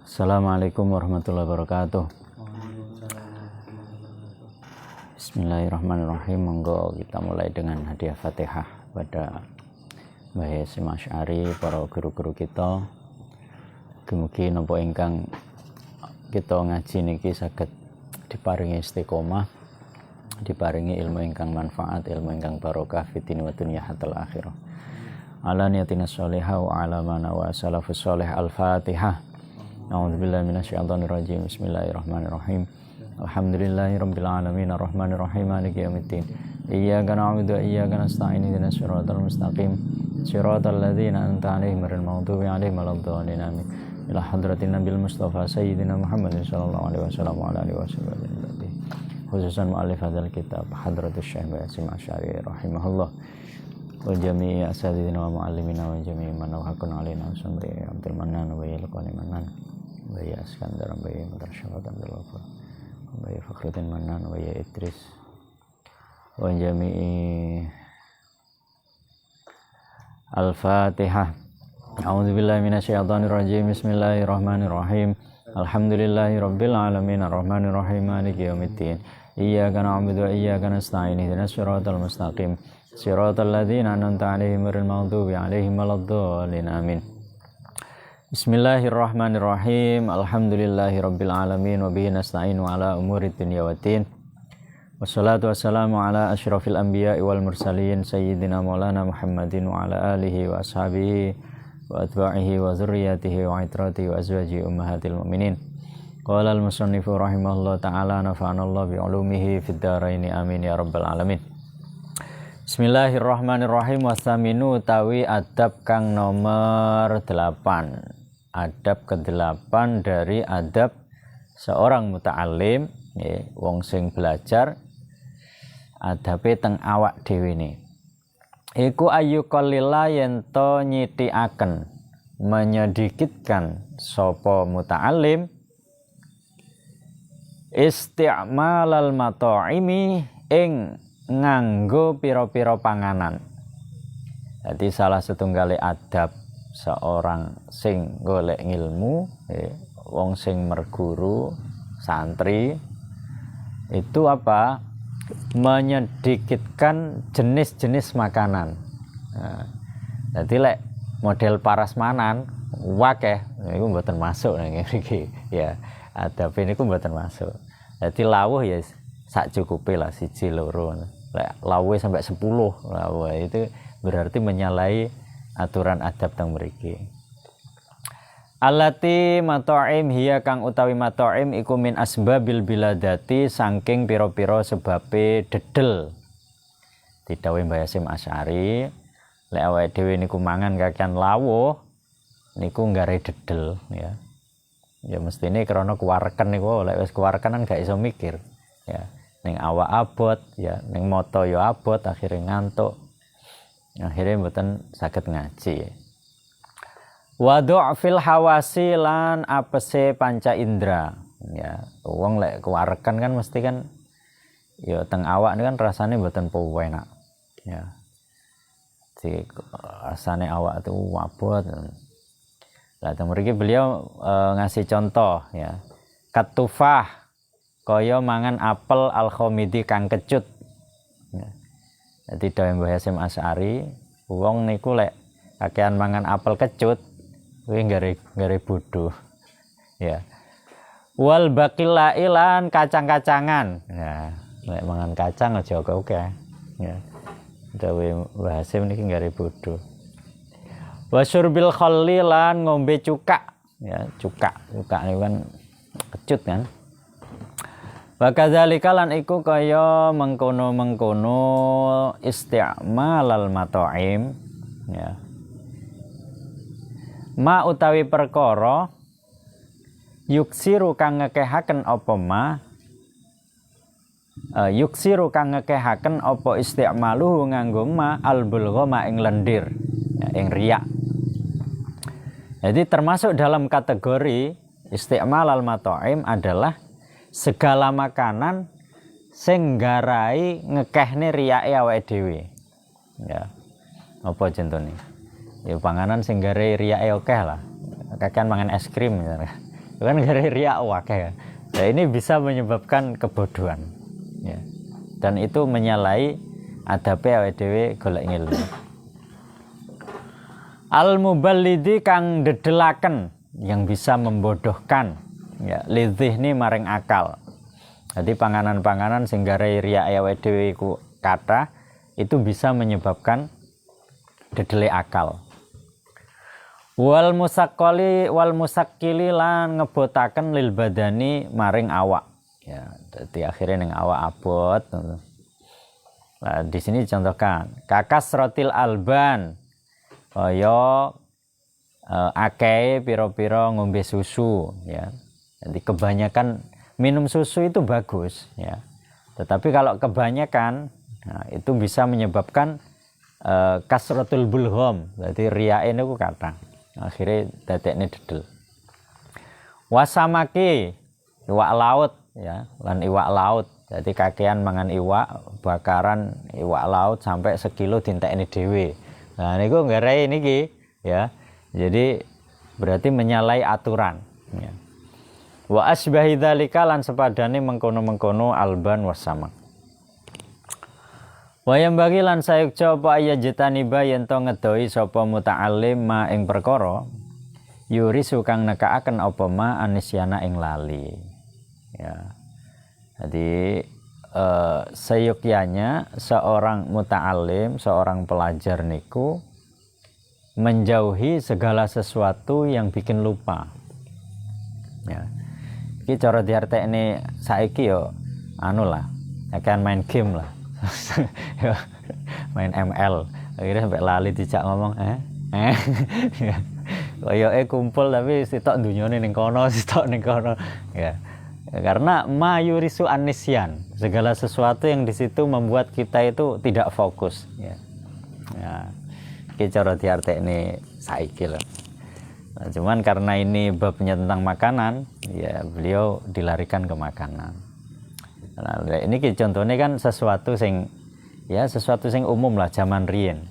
Assalamualaikum warahmatullahi wabarakatuh. Bismillahirrahmanirrahim. Monggo kita mulai dengan hadiah Fatihah pada Mbah Hasyim Asy'ari, para guru-guru kita. Mugi napa ingkang kita ngaji niki saged diparingi istiqomah, diparingi ilmu ingkang manfaat, ilmu ingkang barokah fid din wa dunya hatta akhirah. Ala niyatina sholihah wa ala mana wa salafus sholih. Al-Fatihah. A'udzubillahi minasyaitonir rajim. Bismillahirrahmanirrahim. Alhamdulillahirabbil alamin arrahmanir rahim maliki yaumiddin. Iyyaka na'budu wa iyyaka nasta'in ihdinas siratal mustaqim. Siratal ladzina an'amta 'alaihim ghairil maghdubi 'alaihim waladdallin. Amin. Ila hadratin Nabil Mustafa Sayyidina Muhammadin sallallahu alaihi wasallam wa ala alihi wasallam. Khususan mu'allif hadzal kitab Hadratus Syekh Mbah Hasyim Asy'ari rahimahullah. Wa jami'i asatidina wa mu'allimina wa jami'i man hakun alaina samri Abdul Mannan wa yalqani Mannan. Bayi Askandar, bayi Matar Syafatan Dalwafa, bayi Fakhruddin Manan, bayi Idris, wa jami'i. Al-Fatihah. A'udzubillahi minasyaitonir rajim. Bismillahirrahmanirrahim. Alhamdulillahirabbil alamin arrahmanir rahim maliki yaumiddin. Iyyaka na'budu wa iyyaka nasta'in ihdinas siratal mustaqim. Siratal ladzina an'amta 'alaihim ghairil maghdubi 'alaihim waladdallin. Amin. Bismillahirrahmanirrahim. Alhamdulillahirabbil alamin wa bihi nasta'inu ala umurid dunya waddin. Wassalatu wassalamu ala asyrafil anbiya'i wal mursalin sayyidina maulana Muhammadin wa ala alihi wa ashabihi wa atba'ihi wa dzurriyyatihi wa itratihi wa azwajihi ummahatil mu'minin. Qala al-musannifu rahimahullah ta'ala nafa'anallahu bi 'ulumihi fid dharain amin ya rabbal alamin. Bismillahirrahmanirrahim. Wasaminu utawi adab kang nomor 8. Adab ke-8 dari adab seorang muta'alim, wong sing belajar, adabe teng awak dhewe ne. Iku ayu qalila yen to nyithikaken, menyedikitkan sapa muta'alim isti'malal mata'imi ing nganggo pira-pira panganan. Jadi salah setunggal adab seorang sing golek ilmu, wong sing merguru, santri, itu apa? Menyedikitkan jenis-jenis makanan. Nah, jadi lek model parasmanan wakeh niku mboten masuk nang iki ya. Adab niku mboten masuk. Jadi lawuh ya sak cukupe lah, 1 loro. Lek lawuhe sampai 10 lawuh itu berarti menyalahi aturan adab teng mriki. Allati mata'im hiya kang utawi mata'im iku min asbabil biladati saking pira-pira sebabe dedel. Didhawuhi Mbah Hasyim Asy'ari, lek awake dhewe niku mangan kakean lawuh niku nggare dedel ya. Ya mestine krana kuwareken niku lek wis kuwareken kan gak iso mikir ya. Ning awak abot ya, ning mata ya abot, akhire ngantuk. Akhirnya mboten saged ngaji. Wa du'fil hawasi lan apese panca indra. Ya, wong lek kuwarekan kan mesti kan ya teng awak kan rasane mboten enak. Ya. Jadi rasane awak itu abot. Lah teng mriki beliau ngasih contoh ya. Katufah kaya mangan apel al-khamidi kang kecut. Ya. Jadi dawuh Mbah Hasyim Asy'ari, wong niku lek kakean mangan apel kecut, kuwi nggare bodho. Ya. Wal baqila ilan kacang-kacangan. Ya, lek mangan kacang aja akeh. Ya. Dawuh Mbah Hasyim niki nggare bodho. Wasyurbil khalli lan ngombe cukak. Ya, cukak niku kan kecut kan. Wa kadzalika lan iku kaya mengkono-mengkono isti'malal mata'im ya. Ma utawi perkara yuksiru kang ngekehaken apa ma yuksiru kang ngekehaken apa isti'maluhu nganggo ma albulgha ing lendir ya, ing riya. Jadi termasuk dalam kategori isti'malal mata'im adalah segala makanan sing nggarai ngekehne riyake awake dhewe. Ya. Apa contone? Ya panganan sing nggarai riyake akeh lah. Kakean mangan es krim misalnya. Kan gara riak wakai. Nah, ini bisa menyebabkan kebodohan. Ya. Dan itu menyalahi adabe awake dhewe golek ilmu. Al muballidi kang dedelaken yang bisa membodohkan. Ya, lidhihni maring akal. Jadi panganan-panganan sing garai riak awake dhewe iku kathah itu bisa menyebabkan dedele akal. Wal musakkili lan ngebotaken lil badani maring awak. Ya, jadi akhirnya ning awak abot. Nah, di sini dicontohkan kakas rotil alban kaya akeh pira-pira ngombe susu ya. Jadi kebanyakan minum susu itu bagus ya. Tetapi kalau kebanyakan nah, itu bisa menyebabkan kasratul bulhom. Jadi riake niku kathah. Akhirnya dadekne dedel. Wasamaki iwak laut ya, lan iwak laut. Jadi kakean mangan iwak, bakaran iwak laut sampai sekilo dintekne dhewe. Nah niku nggarai niki ya. Jadi berarti menyalahi aturan ya. Wa asbahi dzalika lan sepadane mengkono-mengkono alban wasamak. Wayang bagi lan sayukja apa ayajtaniba yen to ngedoi sapa muta'allim ma ing perkara yuri sukang nekaaken apa ma anisyana ing lali. Ya. Jadi seyogyanya seorang muta'allim, seorang pelajar niku menjauhi segala sesuatu yang bikin lupa. Ya. Iki cara diartekne saiki yo anu lah, akan main game lah. Main ML akhirnya sampai lali dijak ngomong koyoke kumpul tapi sitok dunyane ning kono sitok ning kono ya karena mayurisu anisyan segala sesuatu yang di situ membuat kita itu tidak fokus ya iki cara diartekne saiki lho. Nah, cuman karena ini babnya tentang makanan ya beliau dilarikan ke makanan. Nah, ini contohnya kan sesuatu sing umum lah zaman riyen.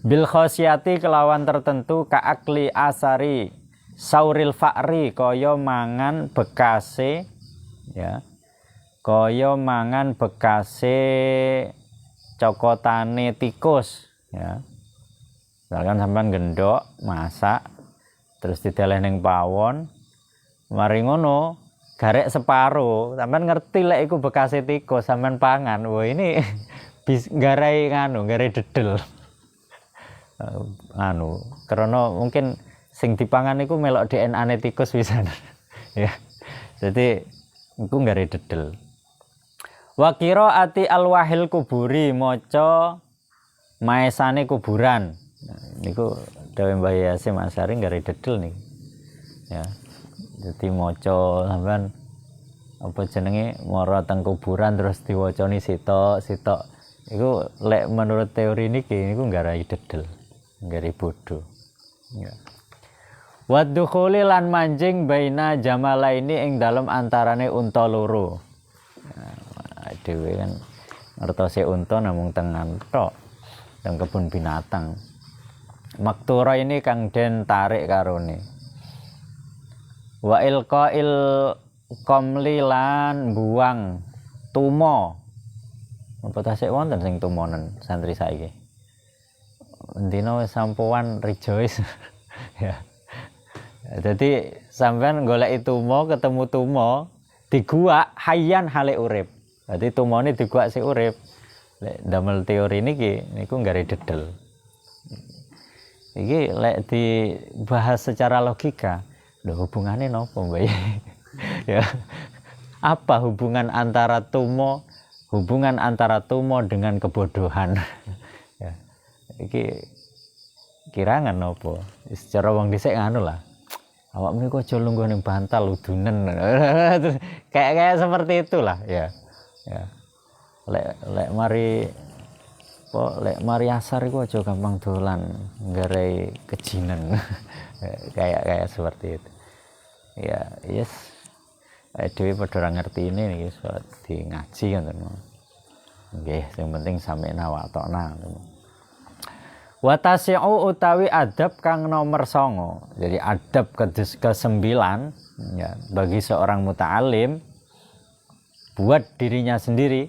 Bil khosyati kelawan tertentu kaakli asari sauril fa'ri kaya mangan bekase ya. Kaya mangan bekase cokotane tikus ya. Misalkan sampean gendok, masak terus dideleh ning pawon. Mari ngono garek separo, sampean ngerti lek iku bekase tikus sampean pangan. Wah ini garai dedel. Karena mungkin sing dipangan iku melok DNA-ne tikus pisan. Ya. Jadi iku garai dedel. Wa qiraati alwahil kuburi maca maesane kuburan. Niku dawuh Mbah Yasim Asy'ari garai dedel nih. Ya. Jadi maca sampean apa jenenge mara teng kuburan terus diwacani sitok iku lek menurut teori niki niku nggarai dedel nggarai bodoh ya. Wa dukhuli lan manjing baina jamalaini ing dalem antarane unta loro. Nah, dhewe kan ngertose unta namung tengan tok teng kebun binatang. Maktura ini kang den tarik karone. Wa ilqail qamli lan buang tumo. Apa tasik wonten sing tumonen santri saiki. Endina wis sampuan rejoice. Ya. Jadi sampean golek tumo ketemu tumo diguak hayyan hale urip. Dadi tumone diguak sik urip. Lek damel teori niki niku nggare dedel. Iki lek dibahas secara logika loh hubungannya nopo Mbak ya apa hubungan antara tumo dengan kebodohan ya iki kirangan nopo secara wong dhisik ngono lah awak menika aja lungguh ning bantal udunen kayak seperti itulah ya lek mari asar iku aja gampang dolan nggarai kejinan kayak seperti itu ya yes dhewe padha ora ngerti ini nih di ngaji kan nggih yang penting sampe nawak tokna Watasi'u utawi adab kang nomor 9. Jadi adab ke-9 ya, bagi seorang muta'alim buat dirinya sendiri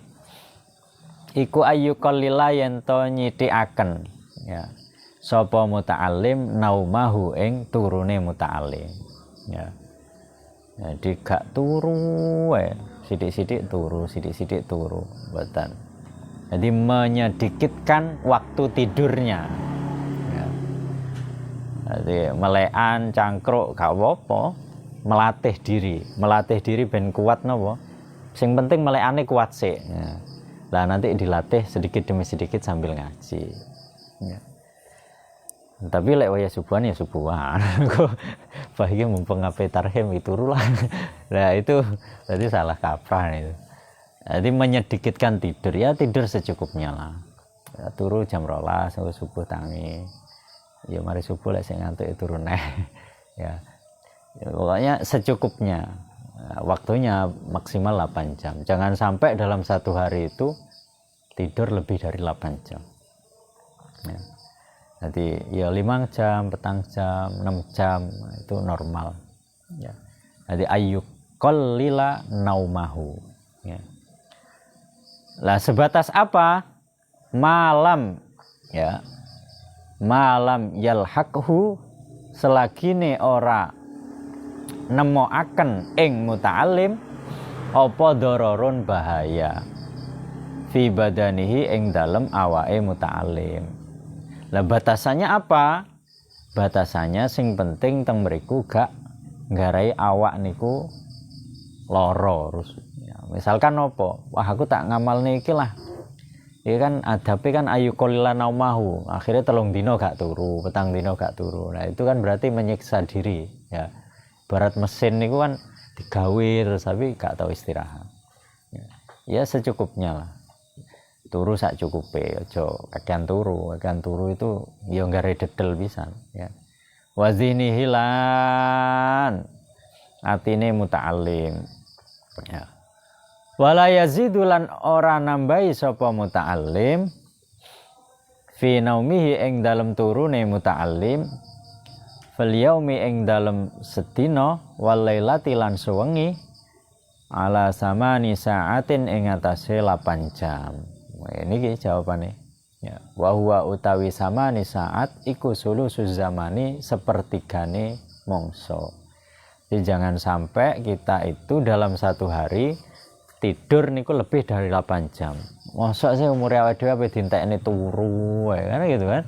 iku ayyuqallila yen to nyithikaken ya sapa muta'alim naumahu ing turune muta'alim ya. Jadi gak turu sithik-sithik turu mboten. Jadi menyedikitkan waktu tidurnya ya. Jadi melekan cangkruk gak apa-apa, melatih diri ben kuat napa. Sing penting melekane kuat sih ya. Lah nanti dilatih sedikit demi sedikit sambil ngaji ya. Tapi lek waya subuhan ya subuhan. Bahaya mumpung ngape tarhim itu lah. Nah itu berarti salah kaprah itu. Jadi menyedikitkan tidur ya tidur secukupnya lah. Ya, turu jam 12 sampai subuh tangi. Ya mari subuh lek sing ngantuk turu neh. Ya. Pokoknya secukupnya. Waktunya maksimal 8 jam. Jangan sampai dalam satu hari itu tidur lebih dari 8 jam. Ya. Jadi ya 5 jam, petang jam, 6 jam itu normal. Ya. Jadi ayyuqallila naumahu. Ya. Lah sebatas apa? Malam ya. Malam yalhaqhu selagine ora nemokaken ing muta'alim apa dararun bahaya fi badanihi ing dalem awake muta'alim. Lah batasannya apa? Batasannya sing penting teng mriku gak nggarai awak niku lara terus. Ya, misalkan apa? Wah aku tak ngamalne iki lah. Iki kan adabe kan ayyuqallila naumahu. Akhirnya 3 dino gak turu, petang dino gak turu. Nah, itu kan berarti menyiksa diri, ya. Barat mesin niku kan digawe terus tapi gak tahu istirahat. Ya secukupnya lah. Turu sak cukupe aja kakean turu itu ya nggare dedel pisan ya. Wazini hilan atine muta'alim ya. Wala yazidulan ora nambahi sapa muta'alim fi naumihi ing dalem turune muta'alim fil yaumi ing dalem sedina wal lailati lan suwengi ala samani saatin ing atase 8 jam. Ini jawabannya ya. Wa huwa utawi samani saat iku sulusuz zamani sepertigane mongso. Jadi jangan sampai kita itu dalam satu hari tidur niku lebih dari 8 jam. Mosok sih umur awake dhewe ape dintekne turu kan gitu kan.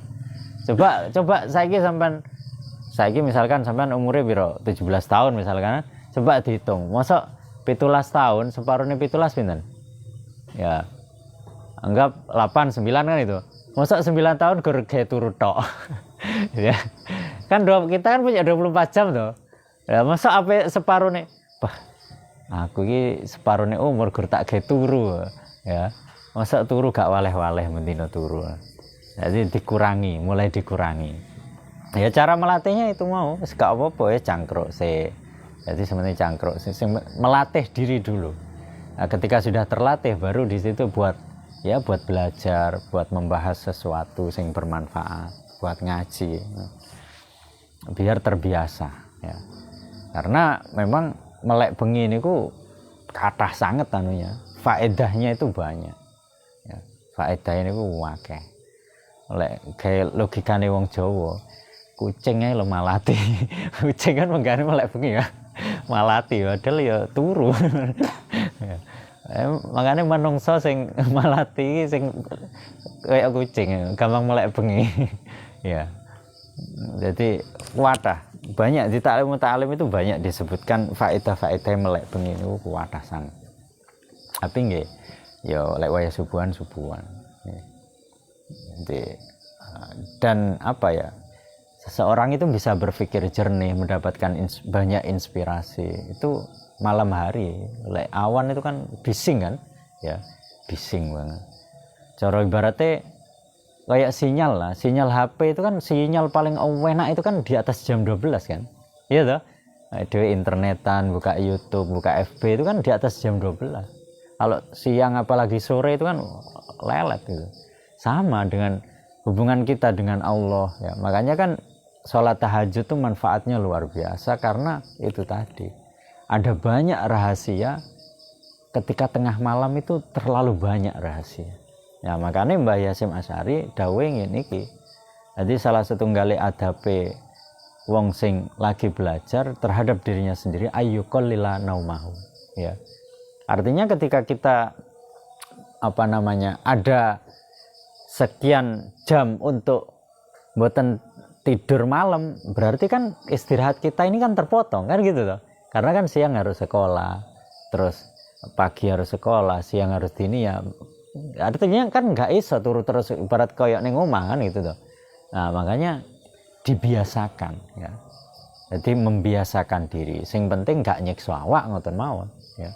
Coba saiki misalkan sampean umure piro? 17 tahun misalkan. Coba dihitung. Mosok 17 tahun separone 17 pinten? Ya. Anggap 8 9 kan itu. Mosok 9 tahun gur gawe turu tok. Ya. Kan kita kan punya 24 jam toh. Ya mosok ape separone? Bah, aku iki separone umur gur tak gawe turu. Ya. Mosok turu gak waleh-waleh mendino turu. Jadi mulai dikurangi. Ya cara melatihnya itu mau, gak apa-apa ya cangkruk sih. Jadi sebenarnya cangkruk sih melatih diri dulu. Nah, ketika sudah terlatih baru di situ buat belajar, buat membahas sesuatu yang bermanfaat, buat ngaji, biar terbiasa. Ya. Karena memang melek bengi niku kathah sanget anunya, faedahnya itu banyak. Ya. Faedahnya niku akeh. Lek kayak logikane wong Jawa, kucingnya lo malati, kucing kan menggane melek bengi ya, malati, padahal ya turu. Ya. Makanya manungsa sing malati sing kayak kucing gampang melek bengi. Ya. Jadi kuatah banyak di ta'lim itu banyak disebutkan faedah-faedah melek bengi itu kuatah sangat. Tapi nggih ya lek waya subuhan. Jadi dan apa ya? Seseorang itu bisa berpikir jernih, mendapatkan banyak inspirasi. Itu malam hari, lek awan itu kan bising kan, ya bising banget. Cara ibaratnya kayak sinyal HP itu kan sinyal paling enak itu kan di atas jam 12 kan, iya toh. Dewe internetan, buka YouTube, buka FB itu kan di atas jam 12. Kalau siang apalagi sore itu kan lelet gitu. Sama dengan hubungan kita dengan Allah ya. Makanya kan sholat tahajud itu manfaatnya luar biasa karena itu tadi ada banyak rahasia ketika tengah malam itu terlalu banyak rahasia. Ya makanya Mbah Hasyim Asy'ari dawuh ngene iki. Jadi salah satu gale adabe wong sing lagi belajar terhadap dirinya sendiri ayyuqallila naumahu ya. Artinya ketika kita ada sekian jam untuk mboten tidur malam, berarti kan istirahat kita ini kan terpotong kan gitu toh. Karena kan siang harus sekolah, terus pagi harus sekolah, siang harus dini ya. Artinya kan nggak iso turu terus ibarat koyok ning omah kan gitu toh. Nah, makanya dibiasakan ya. Jadi membiasakan diri. Sing penting nggak nyiksa awak ngoten mawon ya.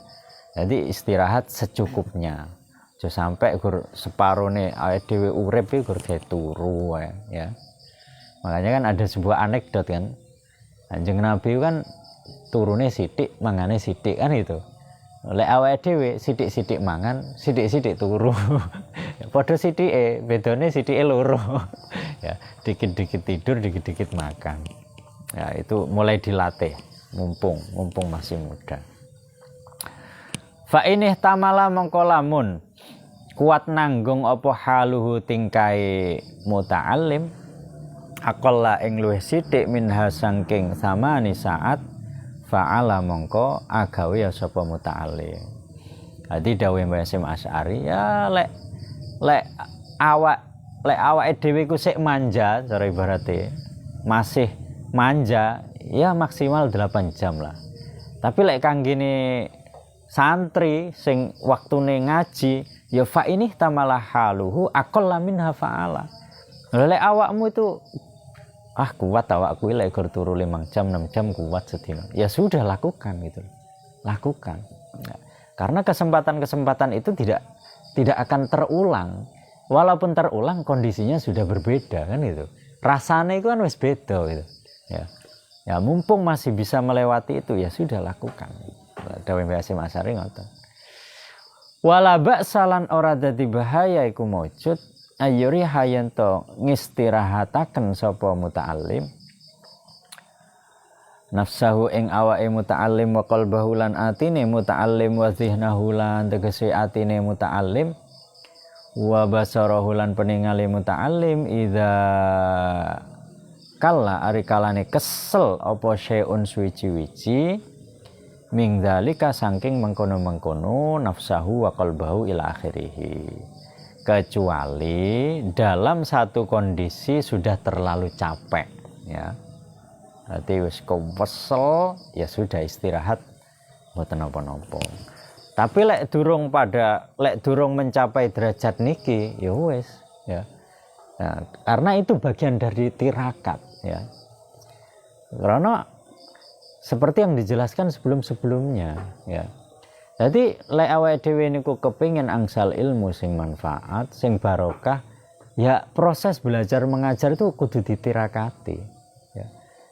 Jadi istirahat secukupnya. Aja sampai gur separone awake dhewe urip iki gur gawe turu ya. Makanya kan ada sebuah anekdot kan. Kanjeng Nabi kan turune sithik, mangane sithik kan itu. Lek awake dhewe sithik-sithik mangan, sithik-sithik turu. Padha sithike, bedane sithike loro. Ya, dikit-dikit tidur, dikit-dikit makan. Ya, itu mulai dilatih mumpung masih muda. Fa inih tamala mongko lamun kuat nanggung apa haluhu tingkai muta'allim aqalla ing luwih sithik minha saking samani saat fa'ala mongko agawe ya sapa muta'allim. Dadi dawuh Mbah Hasyim Asy'ari ya lek awake dhewe ku sik manja cara ibarate masih manja ya maksimal 8 jam lah. Tapi lek kanggene santri sing waktune ngaji ya fa ini tamalah haluhu aqalla minha fa'ala. Lek awakmu itu kuat awakku lek gur turu 5 jam 6 jam kuat sedina. Ya sudah lakukan gitu. Lakukan. Ya. Karena kesempatan-kesempatan itu tidak akan terulang. Walaupun terulang kondisinya sudah berbeda kan gitu. Rasanya itu kan wis beda gitu. Ya. Ya mumpung masih bisa melewati itu ya sudah lakukan. Dawuh Mbah Hasyim Asy'ari ngoten. Wala ba'salan ora dadi bahaya iku maujud ayuri hayanto ngistirahataken sapa muta'allim nafsahu ing awake muta'allim wa qalbahu lan atine muta'allim wa zihnahu lan tegese atine muta'allim wa basarahu lan peningali muta'allim idza kala ari kalane kesel apa syai'un suwi-wiji ming dzalika saking mengkono-mengkono nafsahu wa qalbahu ila akhirih. Kecuali dalam satu kondisi sudah terlalu capek ya. Berarti wis kesel ya sudah istirahat mboten napa-napa. Tapi lek durung mencapai derajat niki ya wis ya. Nah, karena itu bagian dari tirakat ya. Karena seperti yang dijelaskan sebelum-sebelumnya ya. Jadi lek awake dhewe niku kepengin angsal ilmu sing manfaat, sing barokah, ya proses belajar mengajar itu kudu ditirakati. Ya.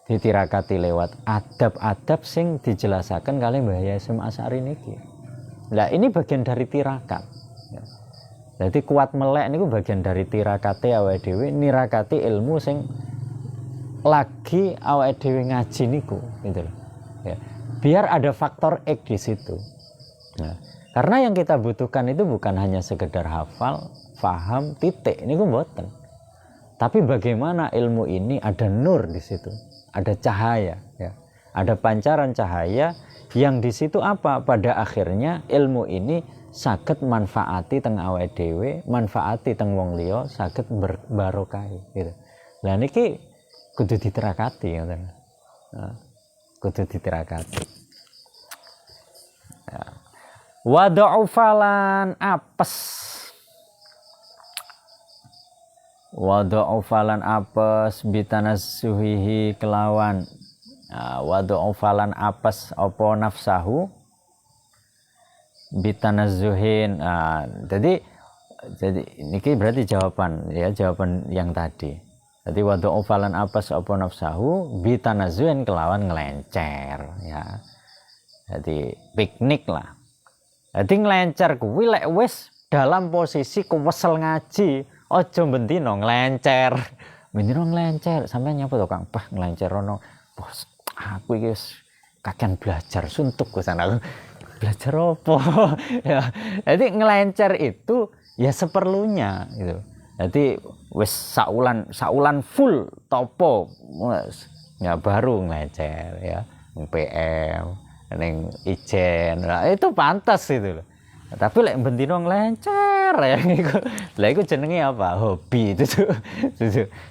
Ditirakati lewat adab-adab sing dijelasaken kali Mbah Hasyim Asy'ari niki. Nah, ini bagian dari tirakat. Ya. Jadi kuat melek niku bagian dari tirakate awake dhewe nirakati ilmu sing lagi awake dhewe ngaji niku gitu loh. Ya. Biar ada faktor X di situ. Nah, karena yang kita butuhkan itu bukan hanya sekedar hafal, faham, titik, ini mboten. Tapi bagaimana ilmu ini ada nur di situ, ada cahaya, ya, ada pancaran cahaya yang di situ apa? Pada akhirnya ilmu ini saged manfaati teng awake dhewe, manfaati teng wong liya, saged barokah gitu. Lah niki kudu diterakati ngoten. Nah, kudu diterakati. Ya. Wa dha'ufalan apes. Wa dha'ufalan apes bitanazzuhihi kelawan. Wa dha'ufalan apes apa nafsahu bitanazzuhin. Jadi niki berarti jawaban yang tadi. Jadi wa dha'ufalan apes apa nafsahu bitanazzuhin kelawan ngelencer ya. Jadi piknik lah. Jadi ngelencer kuwi lek wis dalam posisi kewesel ngaji, Ojo bentino nglencer. Bentino nglencer, sampean nyapa to Kang? Bah nglencer rono. Bos, aku iki wis kakean belajar suntuk ke sana. Belajar apa? Ya. Jadi ngelencer itu ya seperlunya gitu. Jadi wis saulan full topo ya baru ngelencer ya. PM, ning ijen. Nah, itu pantas itu loh. Tapi lek bentino nglencer ya iku. Lah iku jenenge apa? Hobi itu tuh.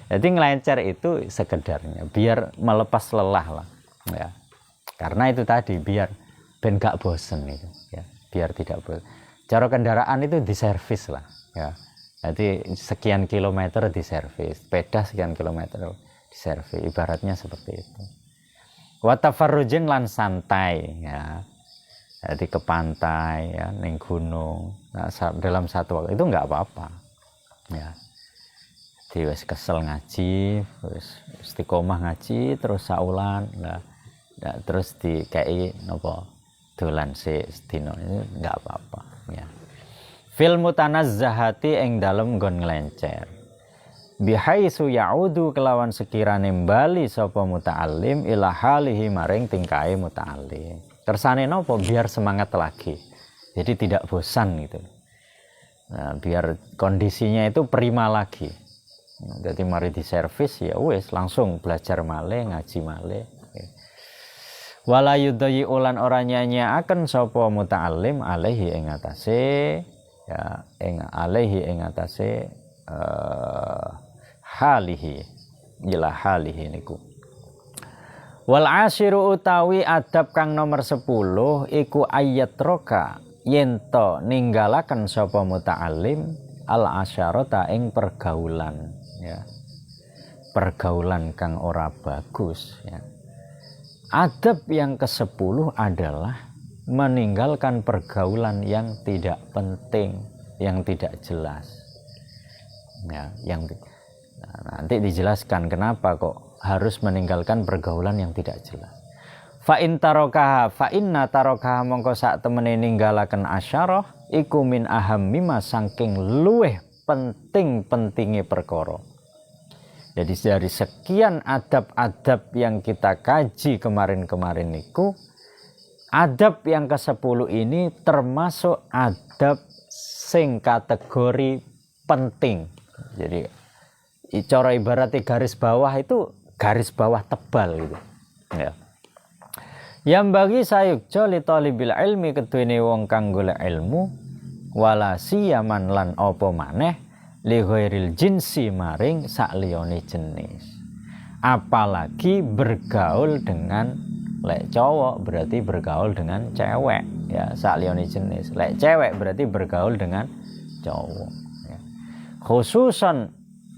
Jadi nglencer itu sekedarnya biar melepas lelah lah ya. Karena itu tadi biar ben gak bosen itu ya, biar tidak bosen. Cara kendaraan itu diservis lah ya. Jadi sekian kilometer diservis, sepeda sekian kilometer diservis, ibaratnya seperti itu. Wa tafarrujin lan santai ya. Jadi ke pantai ya, ning gunung. Nah, dalam satu waktu itu enggak apa-apa. Ya. Jadi wis kesel ngaji, wis istiqomah ngaji terus saulan, nah, terus dikei napa dolan sik sedina itu enggak apa-apa ya. Fil mutanazzahati ing dalem nggon nglencer. Bihaisu ya'udu kelawan sekirane bali sapa muta'allim ila halihi maring tingkahe muta'allim. Kersane napa biar semangat lagi. Jadi tidak bosan gitu. Nah, biar kondisinya itu prima lagi. Jadi mari diservis ya wis langsung belajar malih, ngaji malih. Wala yudhi ulan ora nyanyiaken sapa muta'allim alaihi ing atase ya ing alaihi ing atase halihi ila halihi niku. Wal asyiru utawi adab kang nomor 10 iku ayat roka yento ninggalaken sapa muta'allim al asyarata ing pergaulan ya. Pergaulan kang ora bagus ya. Adab yang ke-10 adalah meninggalkan pergaulan yang tidak penting, yang tidak jelas. Ya, nanti dijelaskan kenapa kok harus meninggalkan pergaulan yang tidak jelas. Fa inna tarokaha mongko sak temene ninggalaken asyarah iku min ahammima saking luweh penting-pentinge perkara. Jadi dari sekian adab-adab yang kita kaji kemarin-kemarin niku, adab yang ke-10 ini termasuk adab sing kategori penting. Jadi cara ibaratnya garis bawah itu garis bawah tebal gitu. Ya. Yang bagi sayukjo li talibil ilmi keduwene wong kang golek ilmu wala siyaman lan apa maneh li ghairil jinsi maring sakliyane jenis. Apalagi bergaul dengan lek cowok berarti bergaul dengan cewek ya, sakliyane jenis. Lek cewek berarti bergaul dengan cowok ya. Khususan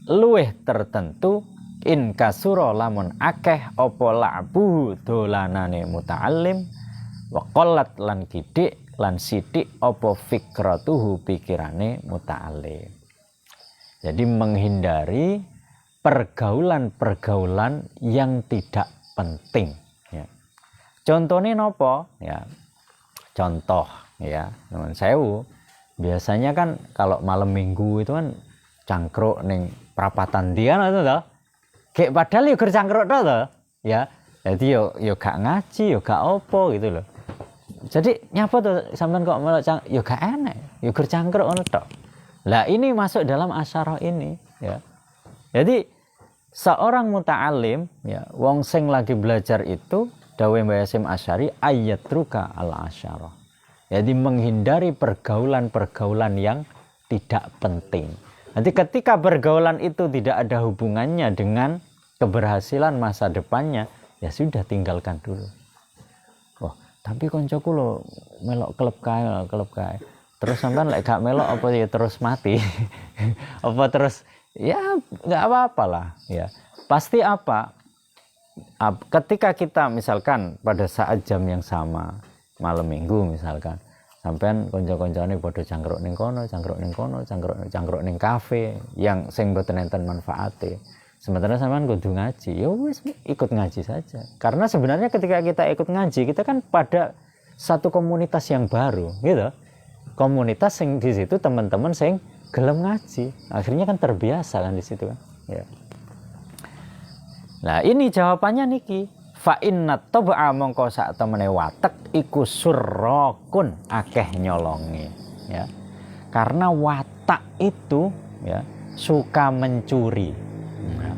luweh tertentu in kasura lamun akeh apa la'bu dolanane muta'allim wa qallat lan kidik lan sidik apa fikratuhu pikirane muta'allim. Jadi menghindari pergaulan-pergaulan yang tidak penting ya. Contohnya nopo ya. Contoh ya, teman sewu. Biasanya kan kalau malam minggu itu kan cangkruk ning prapatan dia itu toh. Kayak padahal yo cangkruk toh ya. Jadi yo gak ngaji, yo gak opo gitu loh. Jadi nyapa tuh sampean kok melok yo gak enak, yo cangkruk ngono tok. Lah ini masuk dalam asyarah ini ya. Jadi seorang muta'alim ya, wong sing lagi belajar itu dawuh Mbah Hasyim Asy'ari ayatruka al asyarah. Jadi menghindari pergaulan-pergaulan yang tidak penting. Nanti ketika pergaulan itu tidak ada hubungannya dengan keberhasilan masa depannya, ya sudah tinggalkan dulu. Wah, tapi koncoku lo melok klub kae. Terus sampean lek gak melok apa ya terus mati. Apa terus ya enggak apa-apa lah ya. Pasti apa? Ketika kita misalkan pada saat jam yang sama, malam minggu misalkan, sampean kanca-kancane padha cangkruk ning kono, cangkruk ning kafe yang sing mboten enten manfaate. Sementara sampean kudu ngaji, ya wis ikut ngaji saja. Karena sebenarnya ketika kita ikut ngaji, kita kan pada satu komunitas yang baru, gitu. Komunitas yang di situ teman-teman sing gelem ngaji. Akhirnya kan terbiasa kan di situ kan. Ya. Nah, ini jawabannya niki. Fa inna tab'a mongko sak temene watek iku surrakun akeh nyolongi, ya. Karena watak itu ya suka mencuri. Nah,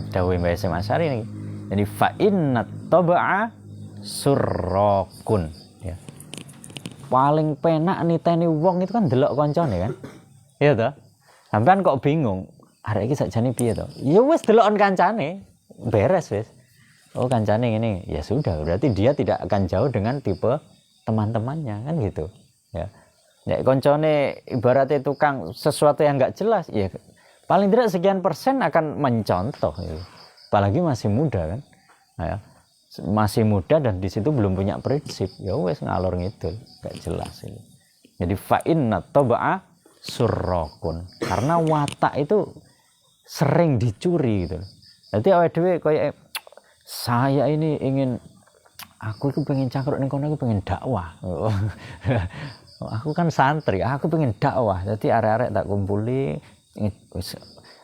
dawuh Mbah Hasyim Asy'ari ini. Jadi fa inna tab'a surrakun, ya. Paling penak niteni wong itu kan delok koncone kan. Iya toh? Sampean kok bingung, arek iki sakjane piye to? Ya wis deloken kancane, beres wis. Oh kancane ini, ya sudah, berarti dia tidak akan jauh dengan tipe teman-temannya kan gitu. Ya. Ya koncone ibaratnya tukang sesuatu yang enggak jelas, ya paling tidak sekian persen akan mencontoh gitu. Apalagi masih muda kan. Nah, ya. Masih muda dan di situ belum punya prinsip. Ya wis ngalor ngidul, enggak jelas ini. Jadi fa inna tab'a surrakun. Karena watak itu sering dicuri gitu. Jadi awake dhewe koyo saya ini ingin, aku itu pengen cangkruk ning kono, aku pengen dakwah. Aku kan santri, aku pengen dakwah. Jadi arek-arek tak kumpuli,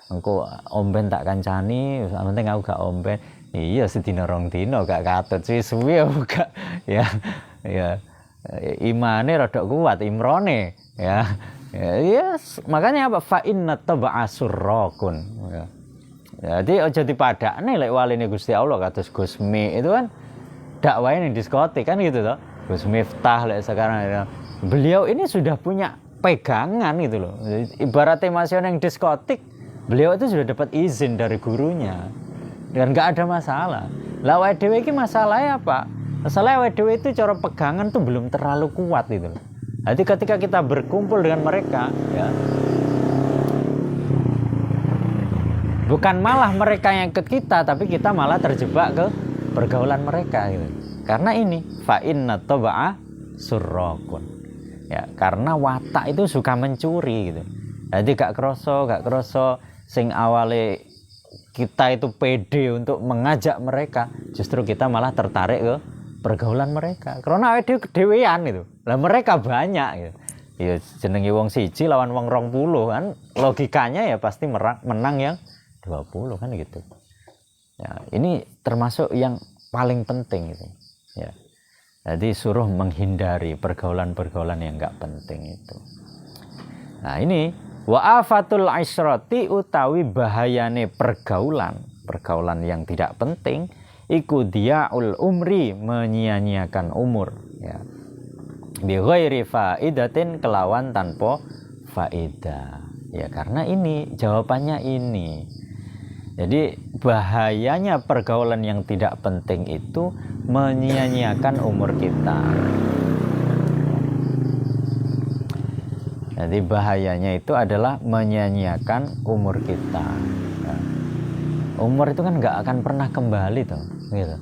engko omben tak kancani, penting aku gak omben. Iya sedina rong dina gak katut suwe gak ya. Ya. Imane rada kuat imrone ya. Ya, makanya apa? Fa inna tab'a surrakun. Ya. Jadi aja dipadakne lek waline Gusti Allah kados Gus Mi itu kan dakwahnya di diskotik kan gitu toh. Gus Miftah lek sekarang ya. Beliau ini sudah punya pegangan gitu loh. Ibaratnya masih yang diskotik, beliau itu sudah dapat izin dari gurunya. Dan nggak ada masalah. Lah awake dhewe iki masalahnya apa? Masalahnya awake dhewe itu cara pegangan tuh belum terlalu kuat gitu loh. Jadi ketika kita berkumpul dengan mereka, ya, bukan malah mereka yang ikut kita, tapi kita malah terjebak ke pergaulan mereka gitu. Karena ini fa inna tab'a surrakun. Ya, karena watak itu suka mencuri gitu. Jadi gak kroso sing awale kita itu pede untuk mengajak mereka, justru kita malah tertarik ke pergaulan mereka. Karena awake kedewean itu. Lah mereka banyak gitu. Ya jenenge wong siji lawan wong 20 kan logikanya ya pasti menang yang 20 kan gitu. Ya, ini termasuk yang paling penting gitu. Ya. Jadi suruh menghindari pergaulan-pergaulan yang enggak penting itu. Nah, ini wa afatul isyrati utawi bahayane pergaulan yang tidak penting iku diaul umri, menyia-nyiakan umur, ya. Bi ghairi faidatin, kelawan tanpa faedah. Ya karena ini jawabannya ini. Jadi bahayanya pergaulan yang tidak penting itu menyia-nyiakan umur kita. Jadi bahayanya itu adalah menyia-nyiakan umur kita. Ya. Umur itu kan nggak akan pernah kembali tuh, gitu.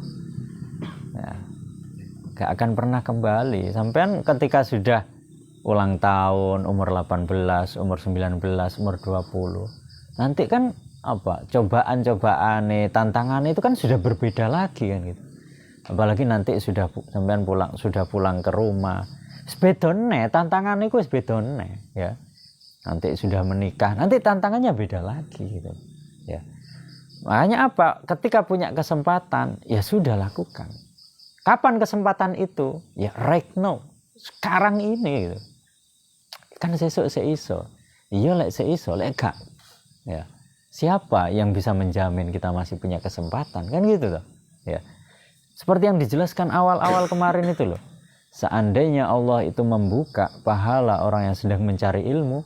Ya. Nggak akan pernah kembali. Sampean ketika sudah ulang tahun, umur 18, umur 19, umur 20, nanti kan apa? Cobaan-cobaan, tantangan itu kan sudah berbeda lagi kan gitu. Apalagi nanti sampean sudah pulang ke rumah. Sebedone tantangan itu sebedone ya. Nanti sudah menikah, nanti tantangannya beda lagi gitu. Ya. Makanya apa? Ketika punya kesempatan, ya sudah lakukan. Kapan kesempatan itu? Ya right now. Sekarang ini gitu. Kan sesuk seiso. Iya lek seiso, lek gak. Ya. Siapa yang bisa menjamin kita masih punya kesempatan? Kan gitu loh. Ya. Seperti yang dijelaskan awal-awal kemarin itu loh. Seandainya Allah itu membuka pahala orang yang sedang mencari ilmu,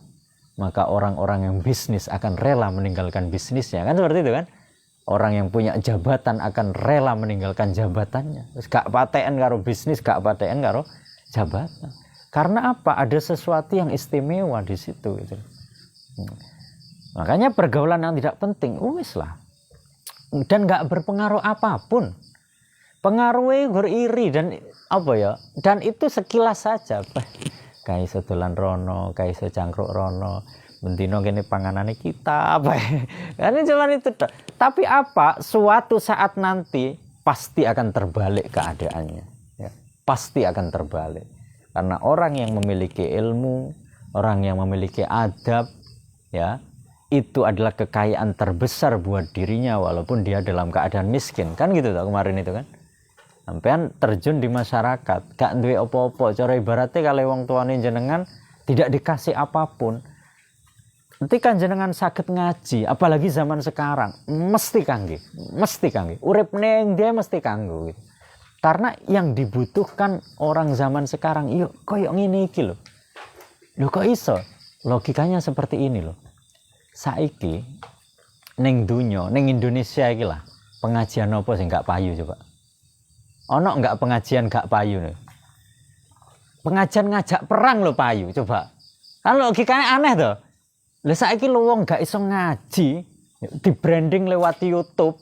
maka orang-orang yang bisnis akan rela meninggalkan bisnisnya. Kan seperti itu kan? Orang yang punya jabatan akan rela meninggalkan jabatannya. Terus gak paten karo bisnis, gak paten karo jabatan. Karena apa? Ada sesuatu yang istimewa di situ gitu. Makanya pergaulan yang tidak penting, wis lah. Dan gak berpengaruh apapun. Pengaruhnya beriri dan apa ya? Dan itu sekilas saja. Kayak sedolan rono, kayak secangkruk rono, bentino kene panganane kita apa ya? Karena cuma itu. Tapi apa? Suatu saat nanti pasti akan terbalik keadaannya. Ya, pasti akan terbalik. Karena orang yang memiliki ilmu, orang yang memiliki adab, ya, itu adalah kekayaan terbesar buat dirinya walaupun dia dalam keadaan miskin. Kan gitu toh kemarin itu kan. Sampean terjun di masyarakat, gak duwe apa-apa, cara ibaratnya kalau wong tuane jenengan tidak dikasih apapun. Ketika jenengan saged ngaji, apalagi zaman sekarang, mesti kangge. Urip ning dia mesti kanggo gitu. Karena yang dibutuhkan orang zaman sekarang, yuk koyo ngene iki lho. Lho kok iso? Logikanya seperti ini loh. Saiki ning dunya, ning Indonesia iki lah, pengajian apa sing gak payu coba? Ono enggak pengajian gak payu nih? Pengajian ngajak perang lo payu coba. Kan logikanya aneh toh. Lah saiki lu wong gak iso ngaji, di branding lewat YouTube,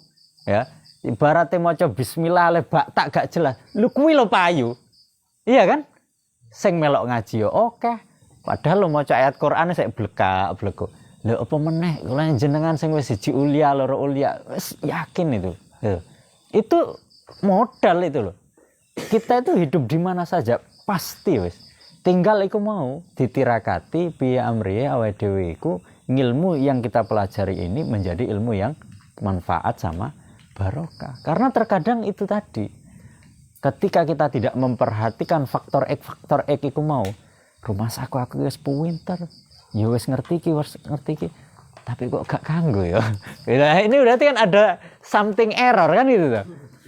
ya. Ibaratnya maca bismillah le tak gak jelas. Lu kuwi lo payu. Iya kan? Sing melok ngaji yo oke. Padahal lo maca ayat Quran sik blekak-blekuk. Lho apa meneh kula jenengan sing wis siji ulia loro ulia, wis yakin itu. Itu modal itu loh. Kita itu hidup di mana saja pasti wis. Tinggal iku mau ditirakati piye amriye awake dhewe iku ilmu yang kita pelajari ini menjadi ilmu yang manfaat sama barokah. Karena terkadang itu tadi ketika kita tidak memperhatikan faktor X iku mau rumah saku aku wis pinter. Ya wis ngerti iki. Tapi kok gak kanggo ya. Ini berarti kan ada something error kan itu tuh.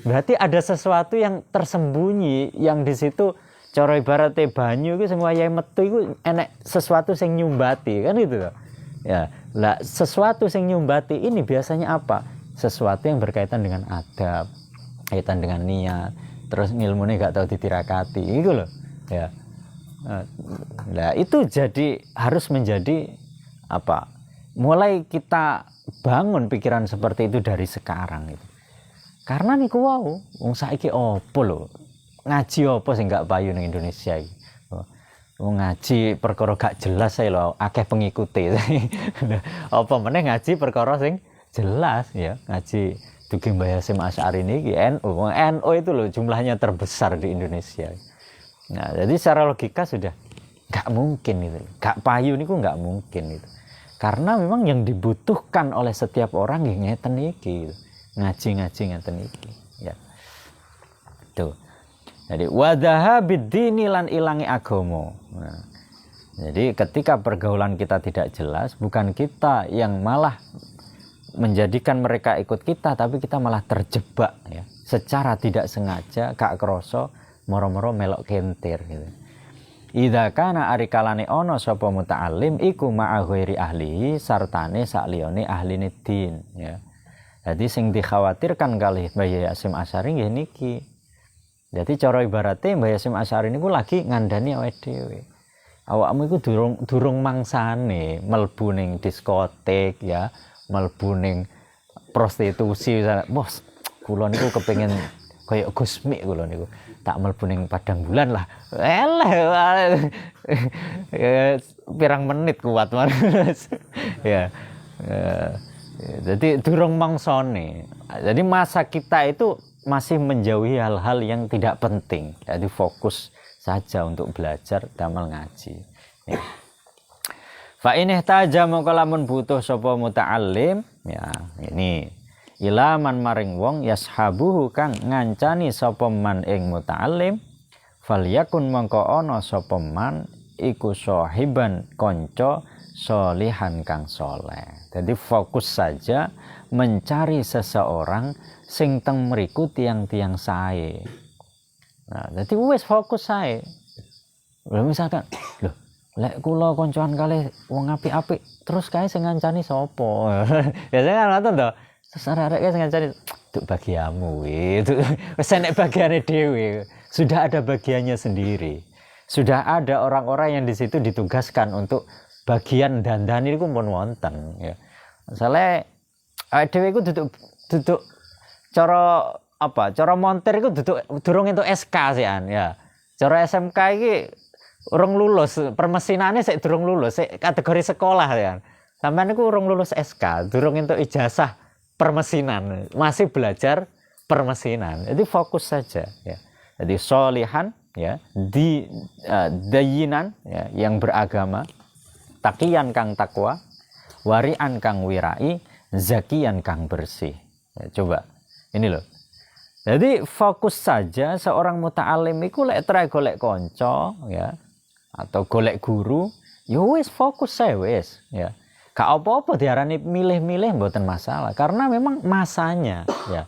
Berarti ada sesuatu yang tersembunyi yang di situ cara ibaratnya banyu itu sing wayahe metu iku enek sesuatu sing nyumbati kan itu tuh. Ya, lah sesuatu sing nyumbati ini biasanya apa? Sesuatu yang berkaitan dengan adab, kaitan dengan niat, terus ilmunya gak tahu ditirakati itu loh. Ya. Nah, itu jadi harus menjadi apa? Mulai kita bangun pikiran seperti itu dari sekarang itu. Karena niku wau, wong saiki opo lho? Ngaji opo sing gak payu ning Indonesia iki? Wong ngaji perkara gak jelas ae lho, akeh pengikuti. Apa meneh ngaji perkara sing jelas ya. Ngaji dugi Mbah Hasyim Asy'ari niki NU. Wong NU itu loh jumlahnya terbesar di Indonesia. Nah, jadi secara logika sudah gak mungkin itu. Gak payu niku gak mungkin itu. Karena memang yang dibutuhkan oleh setiap orang nggih ngeten iki gitu. Ngaji ngeten iki ya. Tuh. Jadi wadhaha biddini lan ilangi agama. Nah, jadi ketika pergaulan kita tidak jelas, bukan kita yang malah menjadikan mereka ikut kita, tapi kita malah terjebak ya. Secara tidak sengaja gak kroso moro-moro melok kentir gitu. Idza kana ari kalane ana sapa muta'allim iku ma'a ghairi ahlihi sartane sakliyane ahline din ya. Jadi sing dikhawatirkan kali Mbah Hasyim Asy'ari nggih niki. Jadi cara ibaratnya Mbah Hasyim Asy'ari niku lagi ngandani awake dhewe. Awakmu iku durung mangsane mlebu ning diskotek ya, mlebu ning prostitusi. Bos, kula niku kepengin kaya Gusmi kula niku. Tak mlebu ning padang bulan lah. Eleh. Pirang menit kuat Mas. Ya. Jadi durung mangsane. Jadi masa kita itu masih menjauhi hal-hal yang tidak penting. Jadi fokus saja untuk belajar damal ngaji. Ya. Fa in ihtaja mongko lamun butuh sapa muta'allim, ya ini ilaman maring wong yashabuhu kang ngancani sapa man ing muta'allim, falyakun mongko ana sapa man iku sahiban kanca solihan kang soleh. Jadi fokus saja mencari seseorang sing teng mriku tiang-tiang sae. Nah, jadi wis fokus sae. Lha misalkan, lho, lek kula koncoan kalih wong apik-apik, terus kae sing ngancani sapa? Biasanya kan ngoten to. Terus arek-arek sing ngancani, "Duk bagiamu itu." Wis enek bagiane dhewe. Sudah ada bagiannya sendiri. Sudah ada orang-orang yang di situ ditugaskan untuk bagian dandani niku pun wonten ya. Misale dhewe iku duduk cara apa? Cara montir iku durung entuk SK sian ya. Cara SMK iki urung lulus, permesinane sik durung lulus, sik kategori sekolah ya. Sampeyan niku urung lulus SK, durung entuk ijazah permesinan, masih belajar permesinan. Jadi fokus saja ya. Jadi solihan ya, dayinan ya, yang beragama, taqiyan kang takwa, warian kang wirai, zakian kang bersih. Ya, coba ini loh. Jadi fokus saja seorang muta'alim iku lek try golek konco ya atau golek guru, ya wis fokus saya wis ya. Gak apa-apa diarani milih-milih mboten masalah karena memang masanya ya.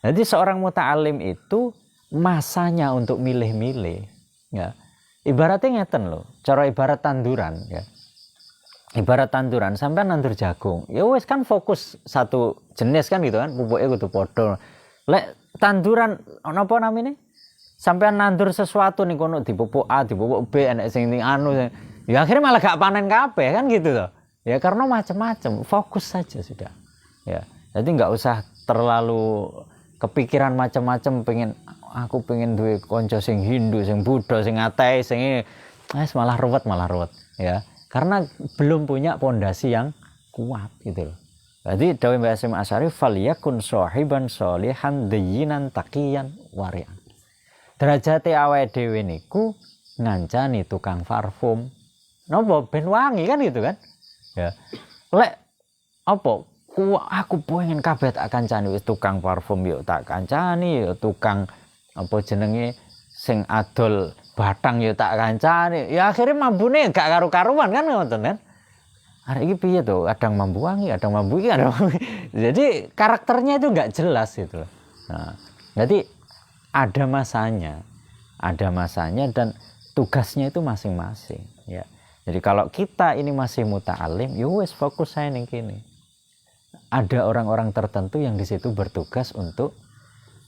Jadi seorang muta'alim itu masanya untuk milih-milih ya. Ibaratnya ngeten loh, cara ibarat tanduran ya. Ibarat tanduran sampai nandur jagung. Ya wis kan fokus satu jenis kan gitu kan, pupuke kudu padha. Lek tanduran napa namine? Sampean nandur sesuatu nih kono dipupuk A, dipupuk B, enek sing anu. Ya akhirnya malah gak panen kabeh kan gitu loh. Ya karena macam-macam, fokus saja sudah. Ya. Jadi nggak usah terlalu kepikiran macam-macam aku pengen duwe konco sing Hindu, sing Buddha, sing ateis, sing malah ruwet ya. Karena belum punya pondasi yang kuat gitu loh. Jadi dawuh Mbah Hasyim Asy'ari falyakun shahiban sholihan dayyinan taqiyan wari'an. Derajate awake dhewe niku ngancani tukang parfum. Napa ben wangi kan gitu kan? Ya. Lek apa aku pengen kabeh tak kancani wis tukang parfum yo tak kancani, yo tukang apa jenenge sing adol batang yo tak kancani. Ya akhirnya mambune gak karu-karuan kan ngoten kan. Hari ini piye tuh? Kadang mambu wangi, kadang mambu iki, kadang mambu. Jadi karakternya itu nggak jelas gitu loh. Nah, jadi ada masanya dan tugasnya itu masing-masing ya. Jadi kalau kita ini masih muta'alim, ya wis fokus saya ning kene. Ada orang-orang tertentu yang di situ bertugas untuk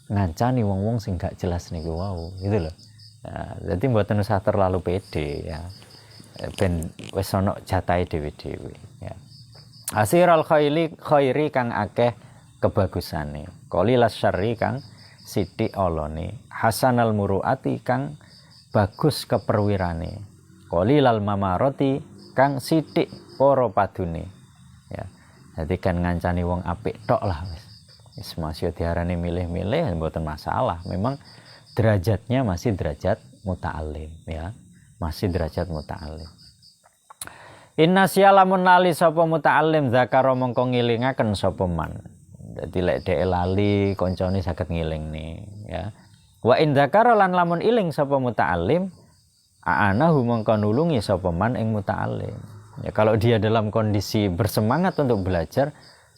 ngancani wong-wong sing gak jelas niku wau, gitu loh. Nah, jadi mboten usah terlalu pede ya. Ben wis ana jatahe dhewe-dhewe ya. Asiral khairi kang akeh kebagusane. Qalilas syarri kang sithik olone. Hasanal muruati kang bagus keperwirane. Qalilal mamaroti kang sithik para padune ya. Jadi kan ngancani wong apik tok lah wis. Wis masih diarani milih-milih mboten masalah. Memang derajatnya masih derajat muta'alim ya. Masih derajat muta'alim. Inna sialamun lali sapa muta'alim zakara mongko ngilingaken sapa man. Dadi lek dhek lali kancane saged ngilingne ya. Wa in zakara lan lamun iling sapa muta'alim anahu mongko nulungi sapa man ing muta'alim. Ya, kalau dia dalam kondisi bersemangat untuk belajar,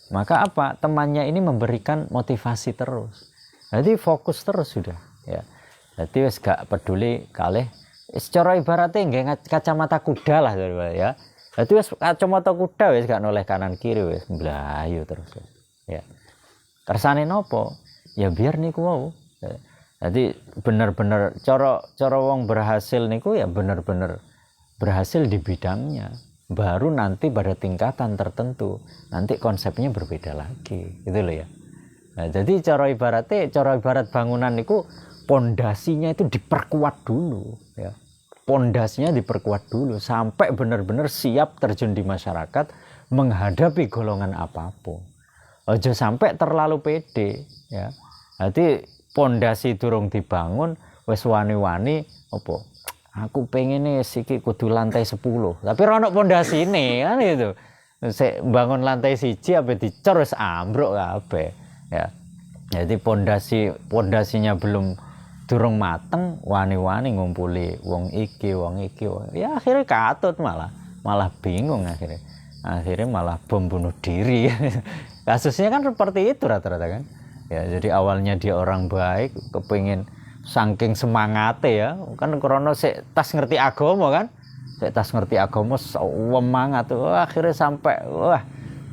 maka apa? Temannya ini memberikan motivasi terus. Jadi fokus terus sudah, ya. Jadi wis gak peduli kalih secara ibaratnya nggih kacamata kuda lah ya. Jadi wis kacamata kuda wis gak noleh kanan kiri wis mblayu terus. Ya. Kersane nopo? Ya biar niku wau. Ya. Jadi benar-benar cara wong berhasil niku ya benar-benar berhasil di bidangnya. Baru nanti pada tingkatan tertentu nanti konsepnya berbeda lagi, gitu loh ya. Nah, jadi cara ibarat bangunan niku pondasinya itu diperkuat dulu, ya. Pondasinya diperkuat dulu sampai benar-benar siap terjun di masyarakat menghadapi golongan apapun. Ojo sampai terlalu pede, ya. Jadi pondasi durung dibangun wis wani-wani apa aku pengen nih siki kudu lantai 10 tapi ora ono pondasine kan itu sik bangun lantai 1 ape dicor wis ambruk kabeh ya. Jadi pondasinya belum durung mateng wani-wani ngumpuli wong iki ya akhirnya katut malah bingung akhirnya malah bom bunuh diri. Kasusnya kan seperti itu rata-rata kan. Ya, jadi awalnya dia orang baik, kepengin saking semangate ya, kan krono sik tas ngerti agama kan. Sik tas ngerti agama semangat akhirnya sampai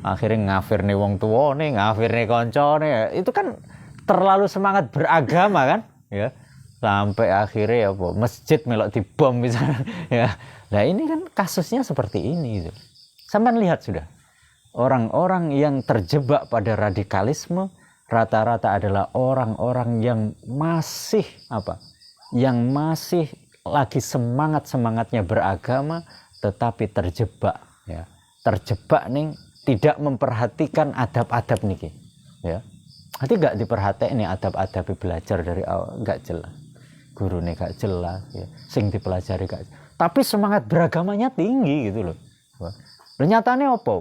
akhirnya ngafirne wong tuwane, ngafirne kancane. Itu kan terlalu semangat beragama kan, ya. Sampai akhirnya apa? Masjid melok dibom misalnya ya. Nah, ini kan kasusnya seperti ini gitu. Sampai lihat sudah. Orang-orang yang terjebak pada radikalisme rata-rata adalah orang-orang yang masih lagi semangatnya beragama tetapi terjebak ya. Terjebak nih tidak memperhatikan adab-adab niki ya. Nanti enggak diperhatiin nih adab-adab belajar dari awal enggak jelas. Gurune enggak jelas ya. Sing dipelajari enggak. Tapi semangat beragamanya tinggi gitu loh. Nyatane apa?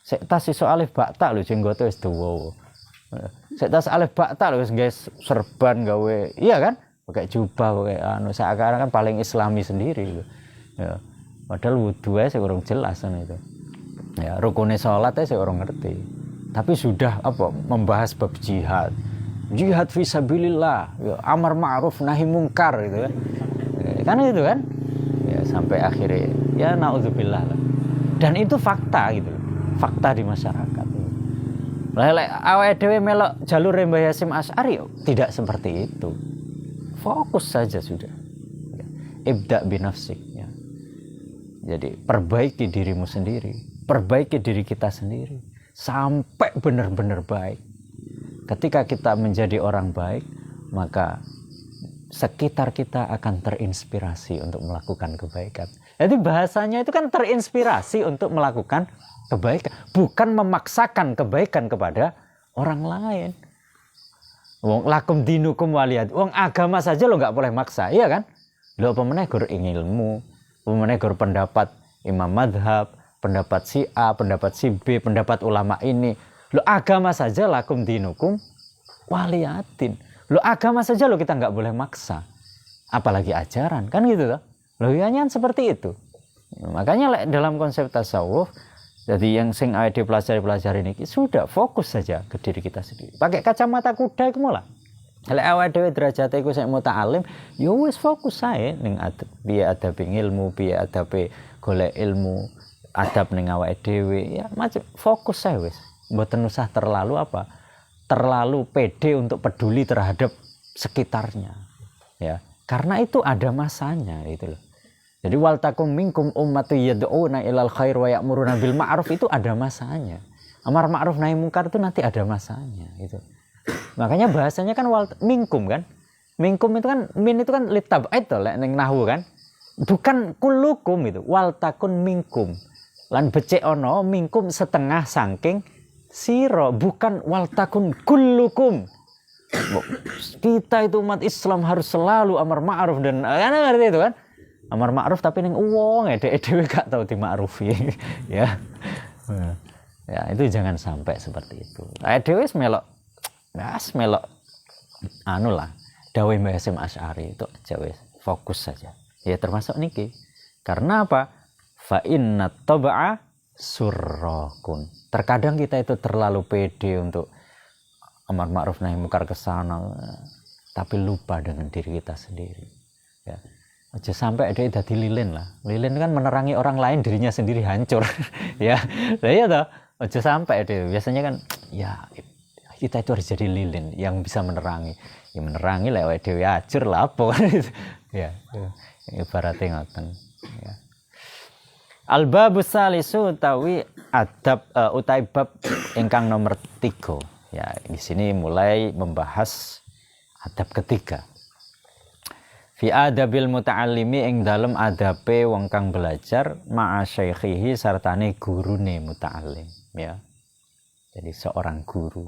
Sik tas iso alif bakta lho jenggote wis dawa. Sik tas alif bakta lho wis nggae serban gawe. Iya kan? Pakai jubah pakai anu seakan kan paling islami sendiri gitu. Ya. Padahal wudu ae sik urung jelas kan itu. Ya, rukune salat ae sik urung ngerti. Tapi sudah membahas bab jihad. Jihad fisabilillah, ya, amar ma'ruf nahi mungkar gitu kan. Kan itu kan? Ya sampai akhirnya ya naudzubillah lah. Dan itu fakta gitu. Fakta di masyarakat. Lek awake dhewe melok jalur Mbah Hasyim Asy'ari tidak seperti itu. Fokus saja sudah. Ibda binafsik ya. Jadi perbaiki dirimu sendiri, perbaiki diri kita sendiri sampai benar-benar baik. Ketika kita menjadi orang baik, maka sekitar kita akan terinspirasi untuk melakukan kebaikan. Jadi bahasanya itu kan terinspirasi untuk melakukan kebaikan, bukan memaksakan kebaikan kepada orang lain. Wong lakum dinukum waliyad. Wong agama saja lo nggak boleh maksa, iya kan? Lo pemenang gur ilmu, pemenang gur pendapat imam madhab, pendapat si A, pendapat si B, pendapat ulama ini. Lo agama saja lakum dinukum waliyadin. Lo agama saja lo kita nggak boleh maksa, apalagi ajaran kan gitu loh. Logikanya seperti itu. Makanya dalam konsep tasawuf, jadi yang sing awake pelajari ini sudah fokus saja ke diri kita sendiri. Pakai kacamata kuda iku malah. Lek awake dhewe derajate iku sing muta'alim, ya wis fokus sae ning piye adabe ilmu, piye adabe golek ilmu, adab ning awake dhewe, ya macam fokus sae wis. Mboten usah terlalu pede untuk peduli terhadap sekitarnya. Ya, karena itu ada masanya gitu loh. Jadi wal takum minkum ummatu yad'una ilal khair wa ya'muruna bil ma'ruf itu ada masanya. Amar ma'ruf nahi mungkar itu nanti ada masanya gitu. Makanya bahasanya kan wal minkum kan. Minkum itu kan min itu kan litab'id to lek ning nahwu kan. Bukan kullukum itu. Wal takun minkum. Lan becik ono minkum setengah saking sira, bukan wal takun kullukum. Kita itu umat Islam harus selalu amar ma'ruf dan ngerti itu kan. Amar ma'ruf tapi ning wong dhewe gak tau dima'rufi ya. Ya itu jangan sampai seperti itu. Dhewe wis melok anu lah dawuh Mbah Hasyim Asy'ari itu aja wis fokus saja. Ya termasuk niki. Karena apa? Fa inna tab'a surrakun. Terkadang kita itu terlalu pede untuk amar ma'ruf nahi mungkar kesana tapi lupa dengan diri kita sendiri. Ya. Aja sampai ada dadi lilin lah. Lilin kan menerangi orang lain, dirinya sendiri hancur. Ya. Lah iya toh. Aja sampai ada. Biasanya kan ya kita itu harus jadi lilin yang bisa menerangi. Ya menerangi lewat dhewe ajur lah apa. Ya. Ibaratnya ngoten. Ya. Al-babus salisu utawi adab utai bab ingkang nomor 3. Ya, di sini mulai membahas adab ketiga. Fi adabil muta'allimi ing dalem adabe wong kang belajar ma'a syaikhihi sartane gurune muta'allim ya. Jadi seorang guru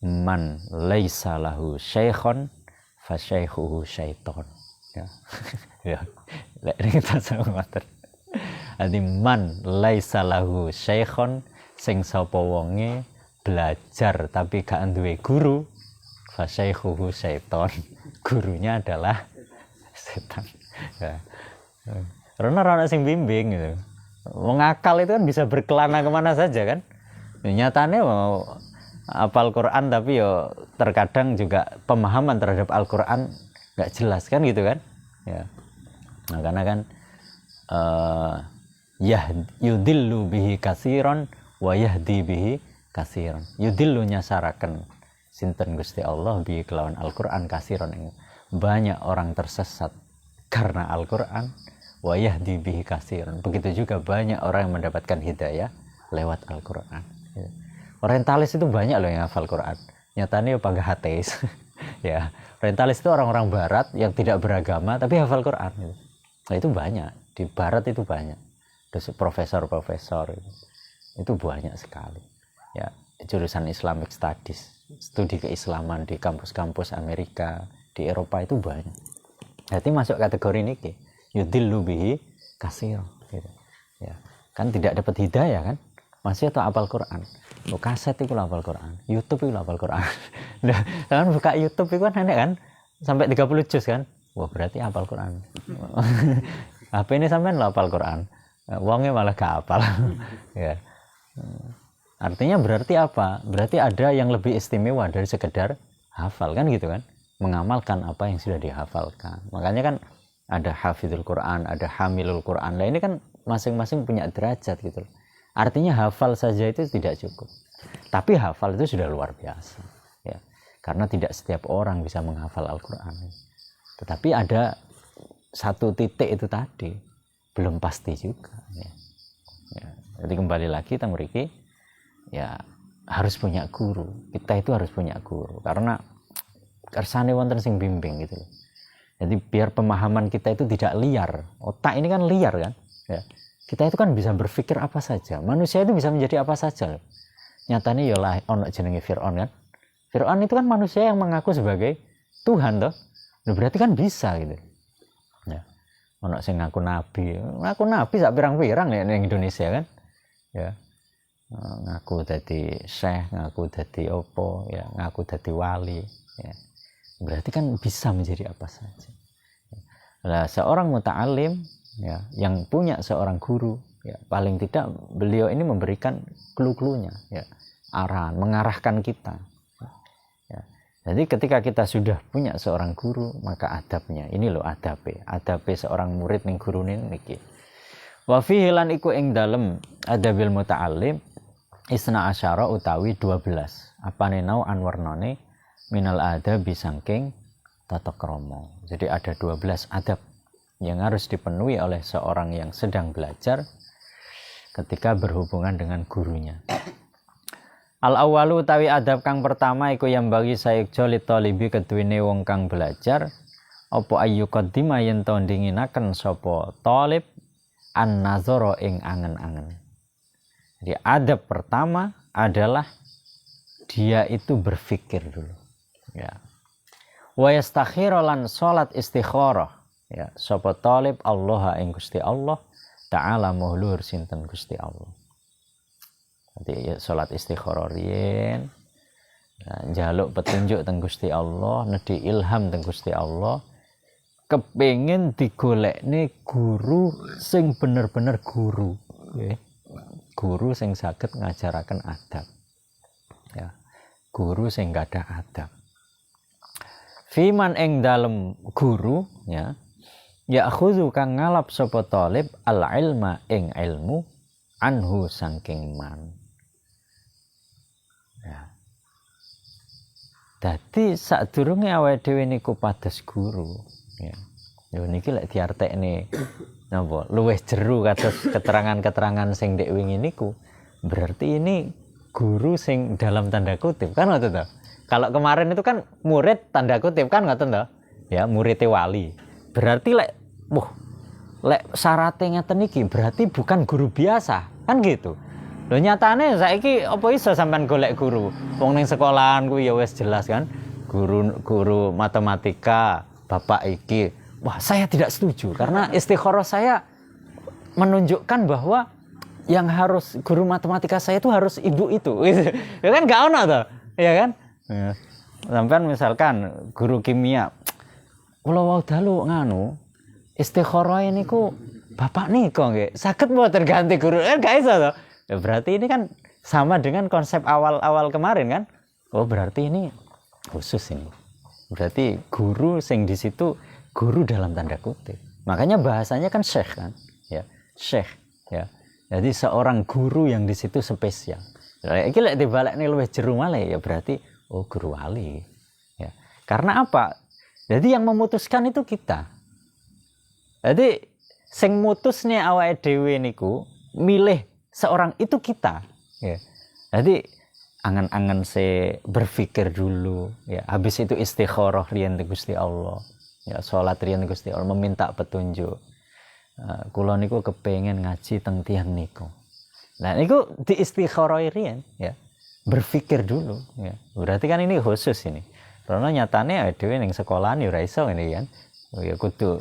man laisa lahu syaikhun fa syaikhuhu syaiton ya. Ya. Lek kita sama mater. Adi man laisa lahu syaikhun sing sapa wonge belajar tapi gak duwe guru fa syaikhuhu syaiton. Gurunya adalah setan. Ya. Karena sing bimbing gitu. Wong akal itu kan bisa berkelana kemana saja kan. Nyatanya mau hafal Quran tapi yo terkadang juga pemahaman terhadap Al-Quran nggak jelas kan gitu kan. Ya. Nah, karena kan yudillu bihi kasiron wa yahdi bihi kasiron. Yudillu nyasaraken sinten Gusti Allah bi kelawan Al-Qur'an kasiron banyak orang tersesat karena Al-Qur'an wa yahdi bihi kasiron. Begitu juga banyak orang yang mendapatkan hidayah lewat Al-Qur'an. Orientalis itu banyak loh yang hafal Qur'an. Nyatanya panggah ateis. Ya, orientalis itu orang-orang barat yang tidak beragama tapi hafal Qur'an gitu. Nah, itu banyak. Di barat itu banyak. Profesor-profesor itu banyak sekali. Ya, jurusan Islamic Studies, studi keislaman di kampus-kampus Amerika, di Eropa itu banyak. Jadi masuk kategori ini, yudillu bihi kasir, gitu. Ya, kan tidak dapat hidayah kan? masih atau apal Quran. Lo kaset itu apal Quran, YouTube itu apal Quran. Nah, kan buka YouTube itu kan enak kan, sampai 30 juz kan. Wah berarti apal Quran. HP ini sampean lo apal Quran. Wongnya malah gak apal. Ya. Artinya berarti apa? Berarti ada yang lebih istimewa dari sekedar hafal kan gitu kan? Mengamalkan apa yang sudah dihafalkan. Makanya kan ada hafizul Quran, ada hamilul Quran. Nah ini kan masing-masing punya derajat gitu. Artinya hafal saja itu tidak cukup. Tapi hafal itu sudah luar biasa. Ya. Karena tidak setiap orang bisa menghafal Al-Quran. Tetapi ada satu titik itu tadi. Belum pasti juga. Ya. Ya. Jadi kembali lagi kita memiliki ya harus punya guru. Kita itu harus punya guru. Karena kersane wonten sing bimbing gitu loh. Jadi biar pemahaman kita itu tidak liar. Otak ini kan liar kan. Ya. Kita itu kan bisa berpikir apa saja. Manusia itu bisa menjadi apa saja. Nyatanya ya lah ono jenenge Fir'aun kan. Fir'aun itu kan manusia yang mengaku sebagai Tuhan toh. Nah, berarti kan bisa gitu. Ya. Ono sing ngaku nabi sak pirang-pirang ya ning Indonesia kan. Ya. Ngaku dadi syekh, ngaku dadi opo, ya, ngaku dadi wali, ya. Berarti kan bisa menjadi apa saja. Nah, seorang muta'alim ya, yang punya seorang guru ya, paling tidak beliau ini memberikan clue-cluenya ya, arahan, mengarahkan kita ya. Jadi ketika kita sudah punya seorang guru maka adabnya ini loh adabe seorang murid ning gurune niki wa fihi lan iku ing dalem adabil muta'alim isna asyara utawi 12 apane nau anwarnane minal adabi saking tata krama. Jadi ada 12 adab yang harus dipenuhi oleh seorang yang sedang belajar ketika berhubungan dengan gurunya. Al-awwalu utawi adab kang pertama iku yang bagi sayekjo li talibi keduwene wong kang belajar apa ayu qaddima yen to ndinginaken sapa talib an-nazara ing angen-angen. Jadi adab pertama adalah dia itu berpikir dulu. Ya. Wa yastakhira lan salat istikharah. Ya, sapa talib Allah ing Gusti Allah taala muhlur sinten Gusti Allah. Jadi ya, salat istikharah riyen njaluk petunjuk teng Gusti Allah, nedhi ilham teng Gusti Allah, kepengin digolekne guru sing bener-bener guru, nggih. Guru sing saged ngajaraken adab. Ya. Guru sing gadah adab. Fiman ing dalem guru ya ya akhuzu kang ngalap sapa talib al ilma ing ilmu anhu saking man. Ya. Dadi sadurunge awake dhewe niku pados guru ya. Yo niki lek diartekne napa luwih jero kados keterangan-keterangan sing ndek wingi niku berarti ini guru sing dalam tanda kutip kan ngoten to. Kalau kemarin itu kan murid tanda kutip kan ngoten to. Ya, muridé wali. Berarti lek syaratnya ngeten iki berarti bukan guru biasa, kan gitu. Lho nyatane saiki apa iso sampean golek guru? Wong ning sekolahan kuwi ya wis jelas kan. Guru matematika, bapak iki. Wah, saya tidak setuju karena istikharah saya menunjukkan bahwa yang harus guru matematika saya itu harus ibu itu. Ya kan gak ono to, ya kan? Ya. Sampean misalkan guru kimia, kula wau dalu nganu, istikharah niku bapak nika nggih, saged mboten ganti guru. Gak iso to. Ya berarti ini kan sama dengan konsep awal-awal kemarin kan? Oh, berarti ini khusus ini. Berarti guru sing di situ guru dalam tanda kutip. Makanya bahasanya kan syekh kan? Ya, syekh ya. Jadi seorang guru yang di situ spesial. Iki lek dibalekne luwih jero malih ya berarti oh guru wali. Ya. Karena apa? Jadi yang memutuskan itu kita. Jadi sing mutusne awake dhewe niku milih seorang itu kita. Ya. Jadi angan-angan se berpikir dulu. Ya. Habis itu istikharah riyen Gusti Allah. Ya, salat riyen Gusti Allah meminta petunjuk. Kula niku kepengin ngaji teng tiyang niku. Nah niku diistikharoi riyen ya. Berpikir dulu ya. Berarti kan ini khusus ini. Karena nyatane dhewe ning sekolahan ya ora iso ngene kan. Ya kudu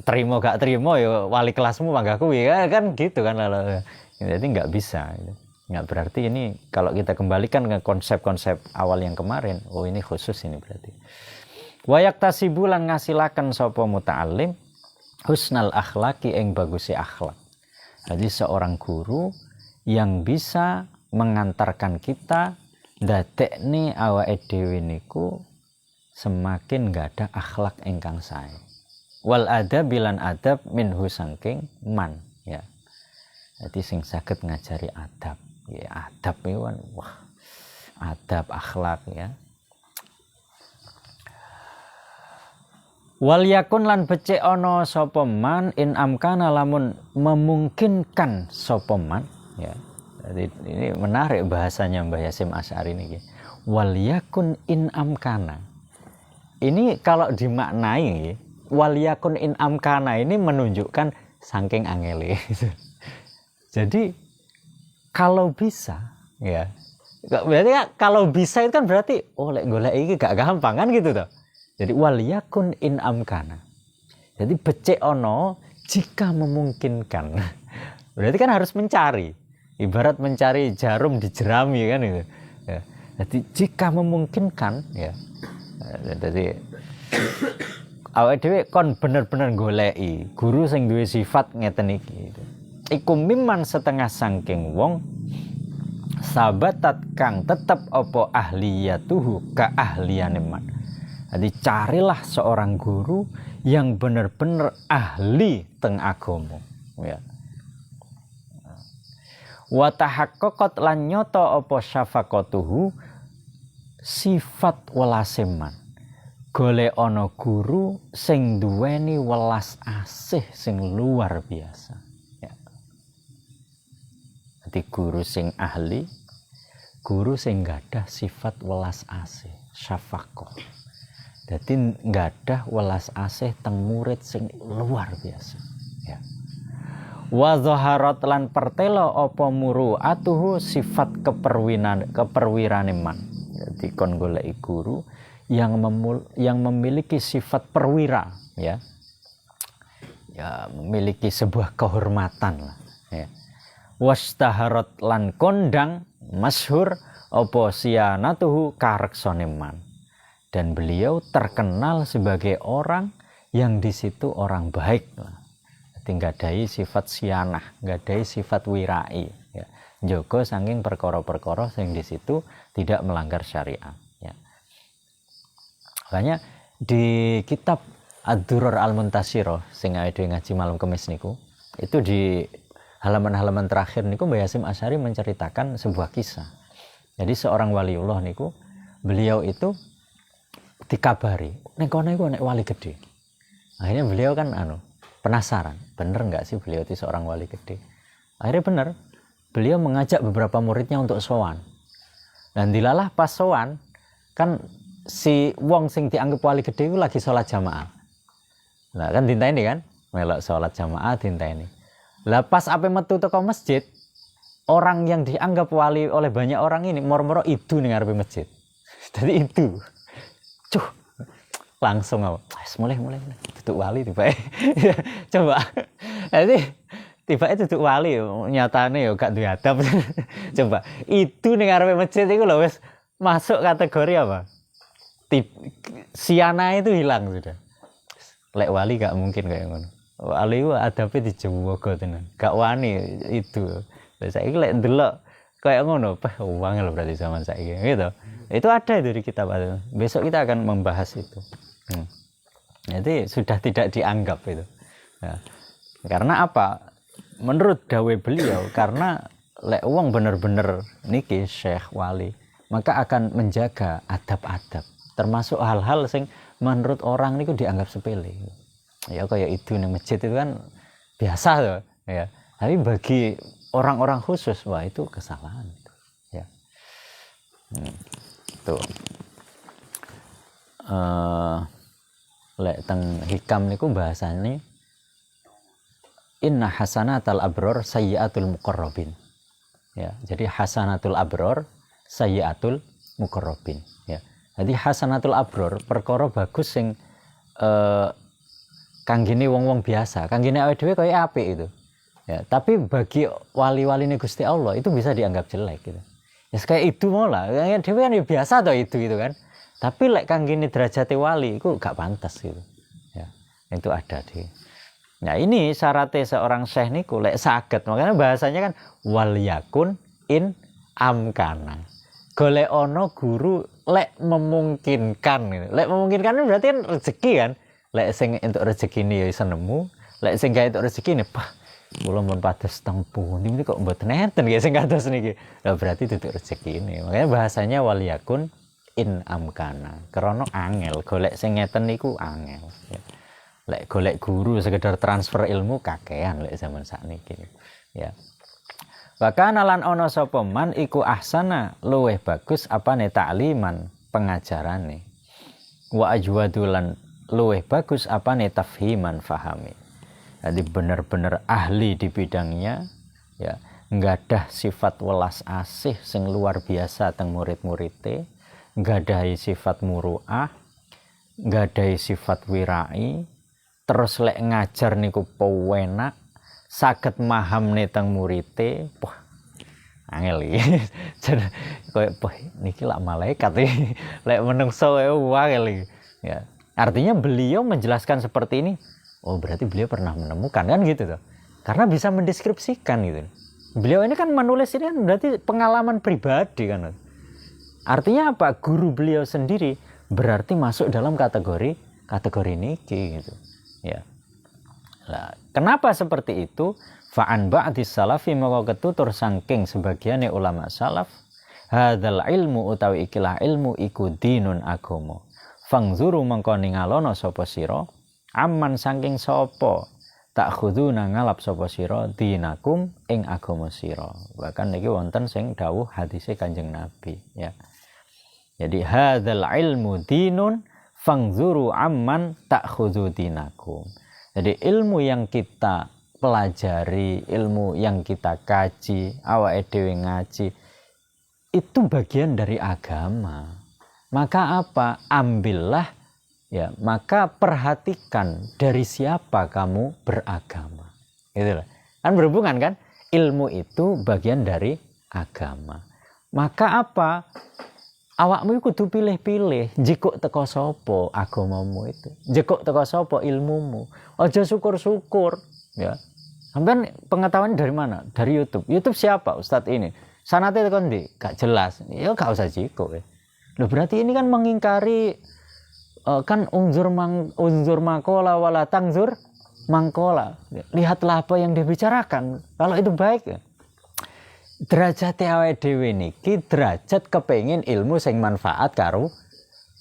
terima gak terima ya wali kelasmu mangga kuwi kan gitu kan. Jadi enggak bisa gitu. Nggak berarti ini kalau kita kembalikan ke konsep-konsep awal yang kemarin, oh ini khusus ini berarti. Wa yaktasibu lan ngasilaken sapa muta'allim husnal akhlaqi ing bagusi akhlak. Jadi seorang guru yang bisa mengantarkan kita ndadekne awake dhewe niku semakin ada akhlak ingkang sae. Wal adab bilan adab minhu saking man, ya. Jadi sing saged ngajari adab. Ya, adab itu kan, wah, adab akhlak ya. Wal yakun lan becik ana sapa man in amkana lamun memungkinkan sapa man, ya. Jadi ini menarik bahasanya Mbah Yasim Asy'ari niki. Wal yakun in amkana. Ini kalau dimaknai wal yakun in amkana ini menunjukkan saking angele. Jadi kalau bisa, ya, berarti ya, kalau bisa itu kan berarti, oh lek golek iki gak gampang kan gitu toh. Jadi wal yakun in amkana. Jadi becik ono jika memungkinkan. Berarti kan harus mencari. Ibarat mencari jarum di jerami kan itu. Ya. Jadi jika memungkinkan, ya. Jadi awake dhewe kon bener-bener goleki guru sing duwe sifat ngeten iki. Iku mimman setengah sangking wong sabatat kang tetep opo ahliyatuhu ka ahliyane man. Jadi carilah seorang guru yang benar-benar ahli teng agama, ya. Wa tahaqqaqat lan nyoto opo syafaqatuhu sifat welase man. Golek ana guru sing duweni welas asih sing luar biasa. Jadi guru sing ahli, guru sing gadah sifat welas asih, syafaqah. Jadi gadah welas asih teng murid sing luar biasa, ya. Wa zaharat lan pertelo apa muru'atuhu sifat keperwirane man. Jadi kon goleki guru yang memiliki sifat perwira, ya. Ya, memiliki sebuah kehormatan lah, ya. Wastaharat lan kondang masyhur apa siyanatuhu kareksane man. Dan beliau terkenal sebagai orang yang di situ orang baik. Jadi nggadahi sifat sianah, nggadahi sifat wirai, ya. Njogo saking perkara-perkara sing di situ tidak melanggar syariat, ya. Makanya di kitab Ad-Durrar Al-Muntasirah sing awake ngaji malam Kamis niku, itu di halaman-halaman terakhir niku Mbah Yasim Asy'ari menceritakan sebuah kisah. Jadi seorang waliullah niku, beliau itu dikabari, nek kono iku nek wali gede. Akhirnya beliau kan penasaran, bener enggak sih beliau itu seorang wali gede? Akhirnya bener, beliau mengajak beberapa muridnya untuk sowan. Dan dilalah pas sowan, kan si wong sing dianggap wali gede itu lagi sholat jamaah. Nah kan dintaini kan, melok sholat jamaah dintaini. Lah pas ape metu teko masjid, orang yang dianggap wali oleh banyak orang ini moro-moro idu ning ngarepe masjid. Jadi itu. Cuh. Langsung apa? Mulai duduk wali tiba. Coba. Jadi tiba itu duduk wali nyatane yo gak duwe adab. Coba. Itu ning ngarepe masjid iku lho wis masuk kategori apa? Siana itu hilang sudah. Lek wali gak mungkin kayak ngono. Wali itu adabnya dijaga tenan. Gak wani itu. Saiki lek ndelok kayak ngono, wangel berarti zaman saiki gitu. Itu ada itu di kitab. Besok kita akan membahas itu. Jadi sudah tidak dianggap itu. Ya. Karena apa? Menurut dawuh beliau, karena lek wong bener-bener niki syekh wali, maka akan menjaga adab-adab. Termasuk hal-hal sing menurut orang niku dianggap sepele. Ya kayak itu ning masjid itu kan biasa loh, ya. Tapi bagi orang-orang khusus, wah itu kesalahan, ya. Tuh. Lek teng hikam niku bahasane inna hasanatal abror sayyiatul muqarrabin. Ya, jadi hasanatul abror sayyiatul muqarrabin, ya. Jadi hasanatul abror perkara bagus sing kanggene wong-wong biasa, kanggene awake dhewe kaya apik itu. Ya, tapi bagi wali-wali Gusti Allah itu bisa dianggap jelek gitu. Ya kayak itu malah, ya dhewe kan ya biasa toh itu gitu kan. Tapi lek kang gini derajate wali itu gak pantas gitu. Ya, itu ada di. Nah, ini syaratnya seorang syekh niku lek saged. Makanya bahasanya kan wal yakun in amkana. Golek ono guru lek memungkinkan gitu. Lek memungkinkan itu berarti kan rezeki kan. Lek sing entuk rezeki ini ya iso nemu, lek sing gak entuk rezeki ini kula mun pados teng pundi kok mboten enten nggih sing kados niki. Lah berarti dudu rezeki ini. Makanya bahasanya wal yakun in amkana. Krana angel golek sing ngeten niku angel. Ya. Lek golek guru sekedar transfer ilmu kakean lek zaman sakniki. Ya. Bahkan lan ana sapa man iku ahsana luweh bagus apane takliman pengajarane. Wa ajwadulan luweh bagus apane tafhiman fahami. Jadi benar-benar ahli di bidangnya, ya, nggadah sifat welas asih sing luar biasa teng murid-muride, nggadahi sifat muruah, nggadahi sifat wirai, terus lek ngajar niku pewenak, saged mahamne teng muride, wah angel iki. Koyo niki lak malaikat iki. Lek menungso angel iki. Ya. Artinya beliau menjelaskan seperti ini. Oh berarti beliau pernah menemukan kan gitu tuh. Karena bisa mendeskripsikan gitu. Beliau ini kan menulis ini kan berarti pengalaman pribadi kan. Artinya apa? Guru beliau sendiri berarti masuk dalam kategori niki gitu. Ya. Nah, kenapa seperti itu? Fa'an ba'dis salafi maka ketutur saking sebagiane ulama salaf hadzal ilmu utawi ikilah ilmu iku dinun agama. Fangzuru mengko ningalono sapa sira aman saking sapa tak khuduna ngalap sapa sira dinakum ing agama sira. Bahkan niki wonten sing dawuh hadise Kanjeng Nabi ya. Jadi hadzal ilmu dinun fangzuru amman ta'khudhu dinakum. Jadi ilmu yang kita pelajari, ilmu yang kita kaji, awake dhewe ngaji itu bagian dari agama. Maka apa? Ambillah ya, maka perhatikan dari siapa kamu beragama. Gitu loh. Kan berhubungan kan? Ilmu itu bagian dari agama. Maka apa? Awakmu kudu pilih-pilih, jikuk teko sapa agamamu itu. Jikuk teko sapa ilmumu. Aja syukur-syukur, ya. Sampeyan pengetahuan dari mana? Dari YouTube. YouTube siapa Ustadz ini? Sanate teko ndi? Gak jelas. Ya gak usah jikuk. Loh berarti ini kan mengingkari kan unzur makola wala tangzur mangkola. Lihatlah apa yang dia bicarakan. Kalau itu baik ya. Derajat awake dhewe niki derajat kepengin ilmu sing manfaat karo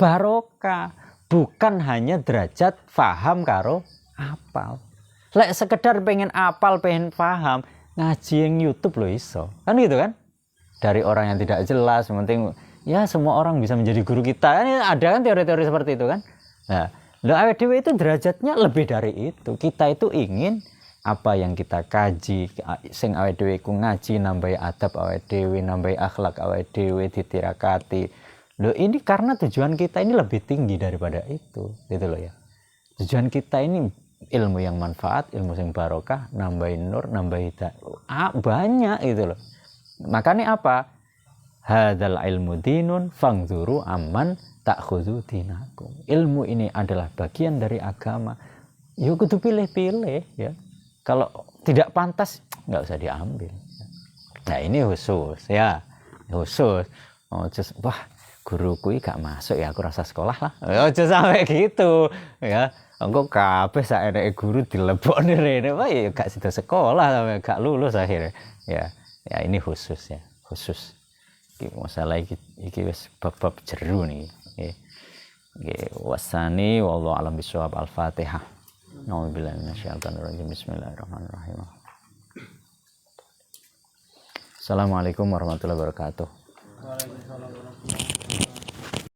barokah, bukan hanya derajat paham karo apal. Lek sekedar pengen apal, pengen paham, ngaji yang YouTube lo iso. Kan gitu kan? Dari orang yang tidak jelas, yang penting ya semua orang bisa menjadi guru kita. Ada kan teori-teori seperti itu kan? Nah, lho awake dhewe itu derajatnya lebih dari itu. Kita itu ingin apa yang kita kaji sing awake dhewe ku ngaji nambahi adab awake dhewe, nambahi akhlak awake dhewe ditirakati. Loh ini karena tujuan kita ini lebih tinggi daripada itu, gitu loh ya. Tujuan kita ini ilmu yang manfaat, ilmu yang barokah, nambahi nur, nambahi banyak gitu loh. Makanya apa? Hadzal ilmu dinun fangzuru amman ta'khudhu dinakum. Ilmu ini adalah bagian dari agama. Yuk kudu pilih-pilih ya. Kalau tidak pantas nggak usah diambil. Nah ini khusus ya, khusus. Oh, just, wah guruku gak masuk ya, aku rasa sekolah lah. Oh, just sampai gitu ya. Engko kabeh saeneke guru dilebokne rene, wah ya gak sida sekolah sampai gak lulus akhirnya. Ya, ya ini khusus ya, khusus. Iki masalah iki wis bab-bab jeru nih. Nggih, wasani wallahu alam bisawab. Al-Fatihah. Nauzubillahi minasyaitonirrajim. Bismillahirrahmanirrahim. Assalamualaikum warahmatullahi wabarakatuh.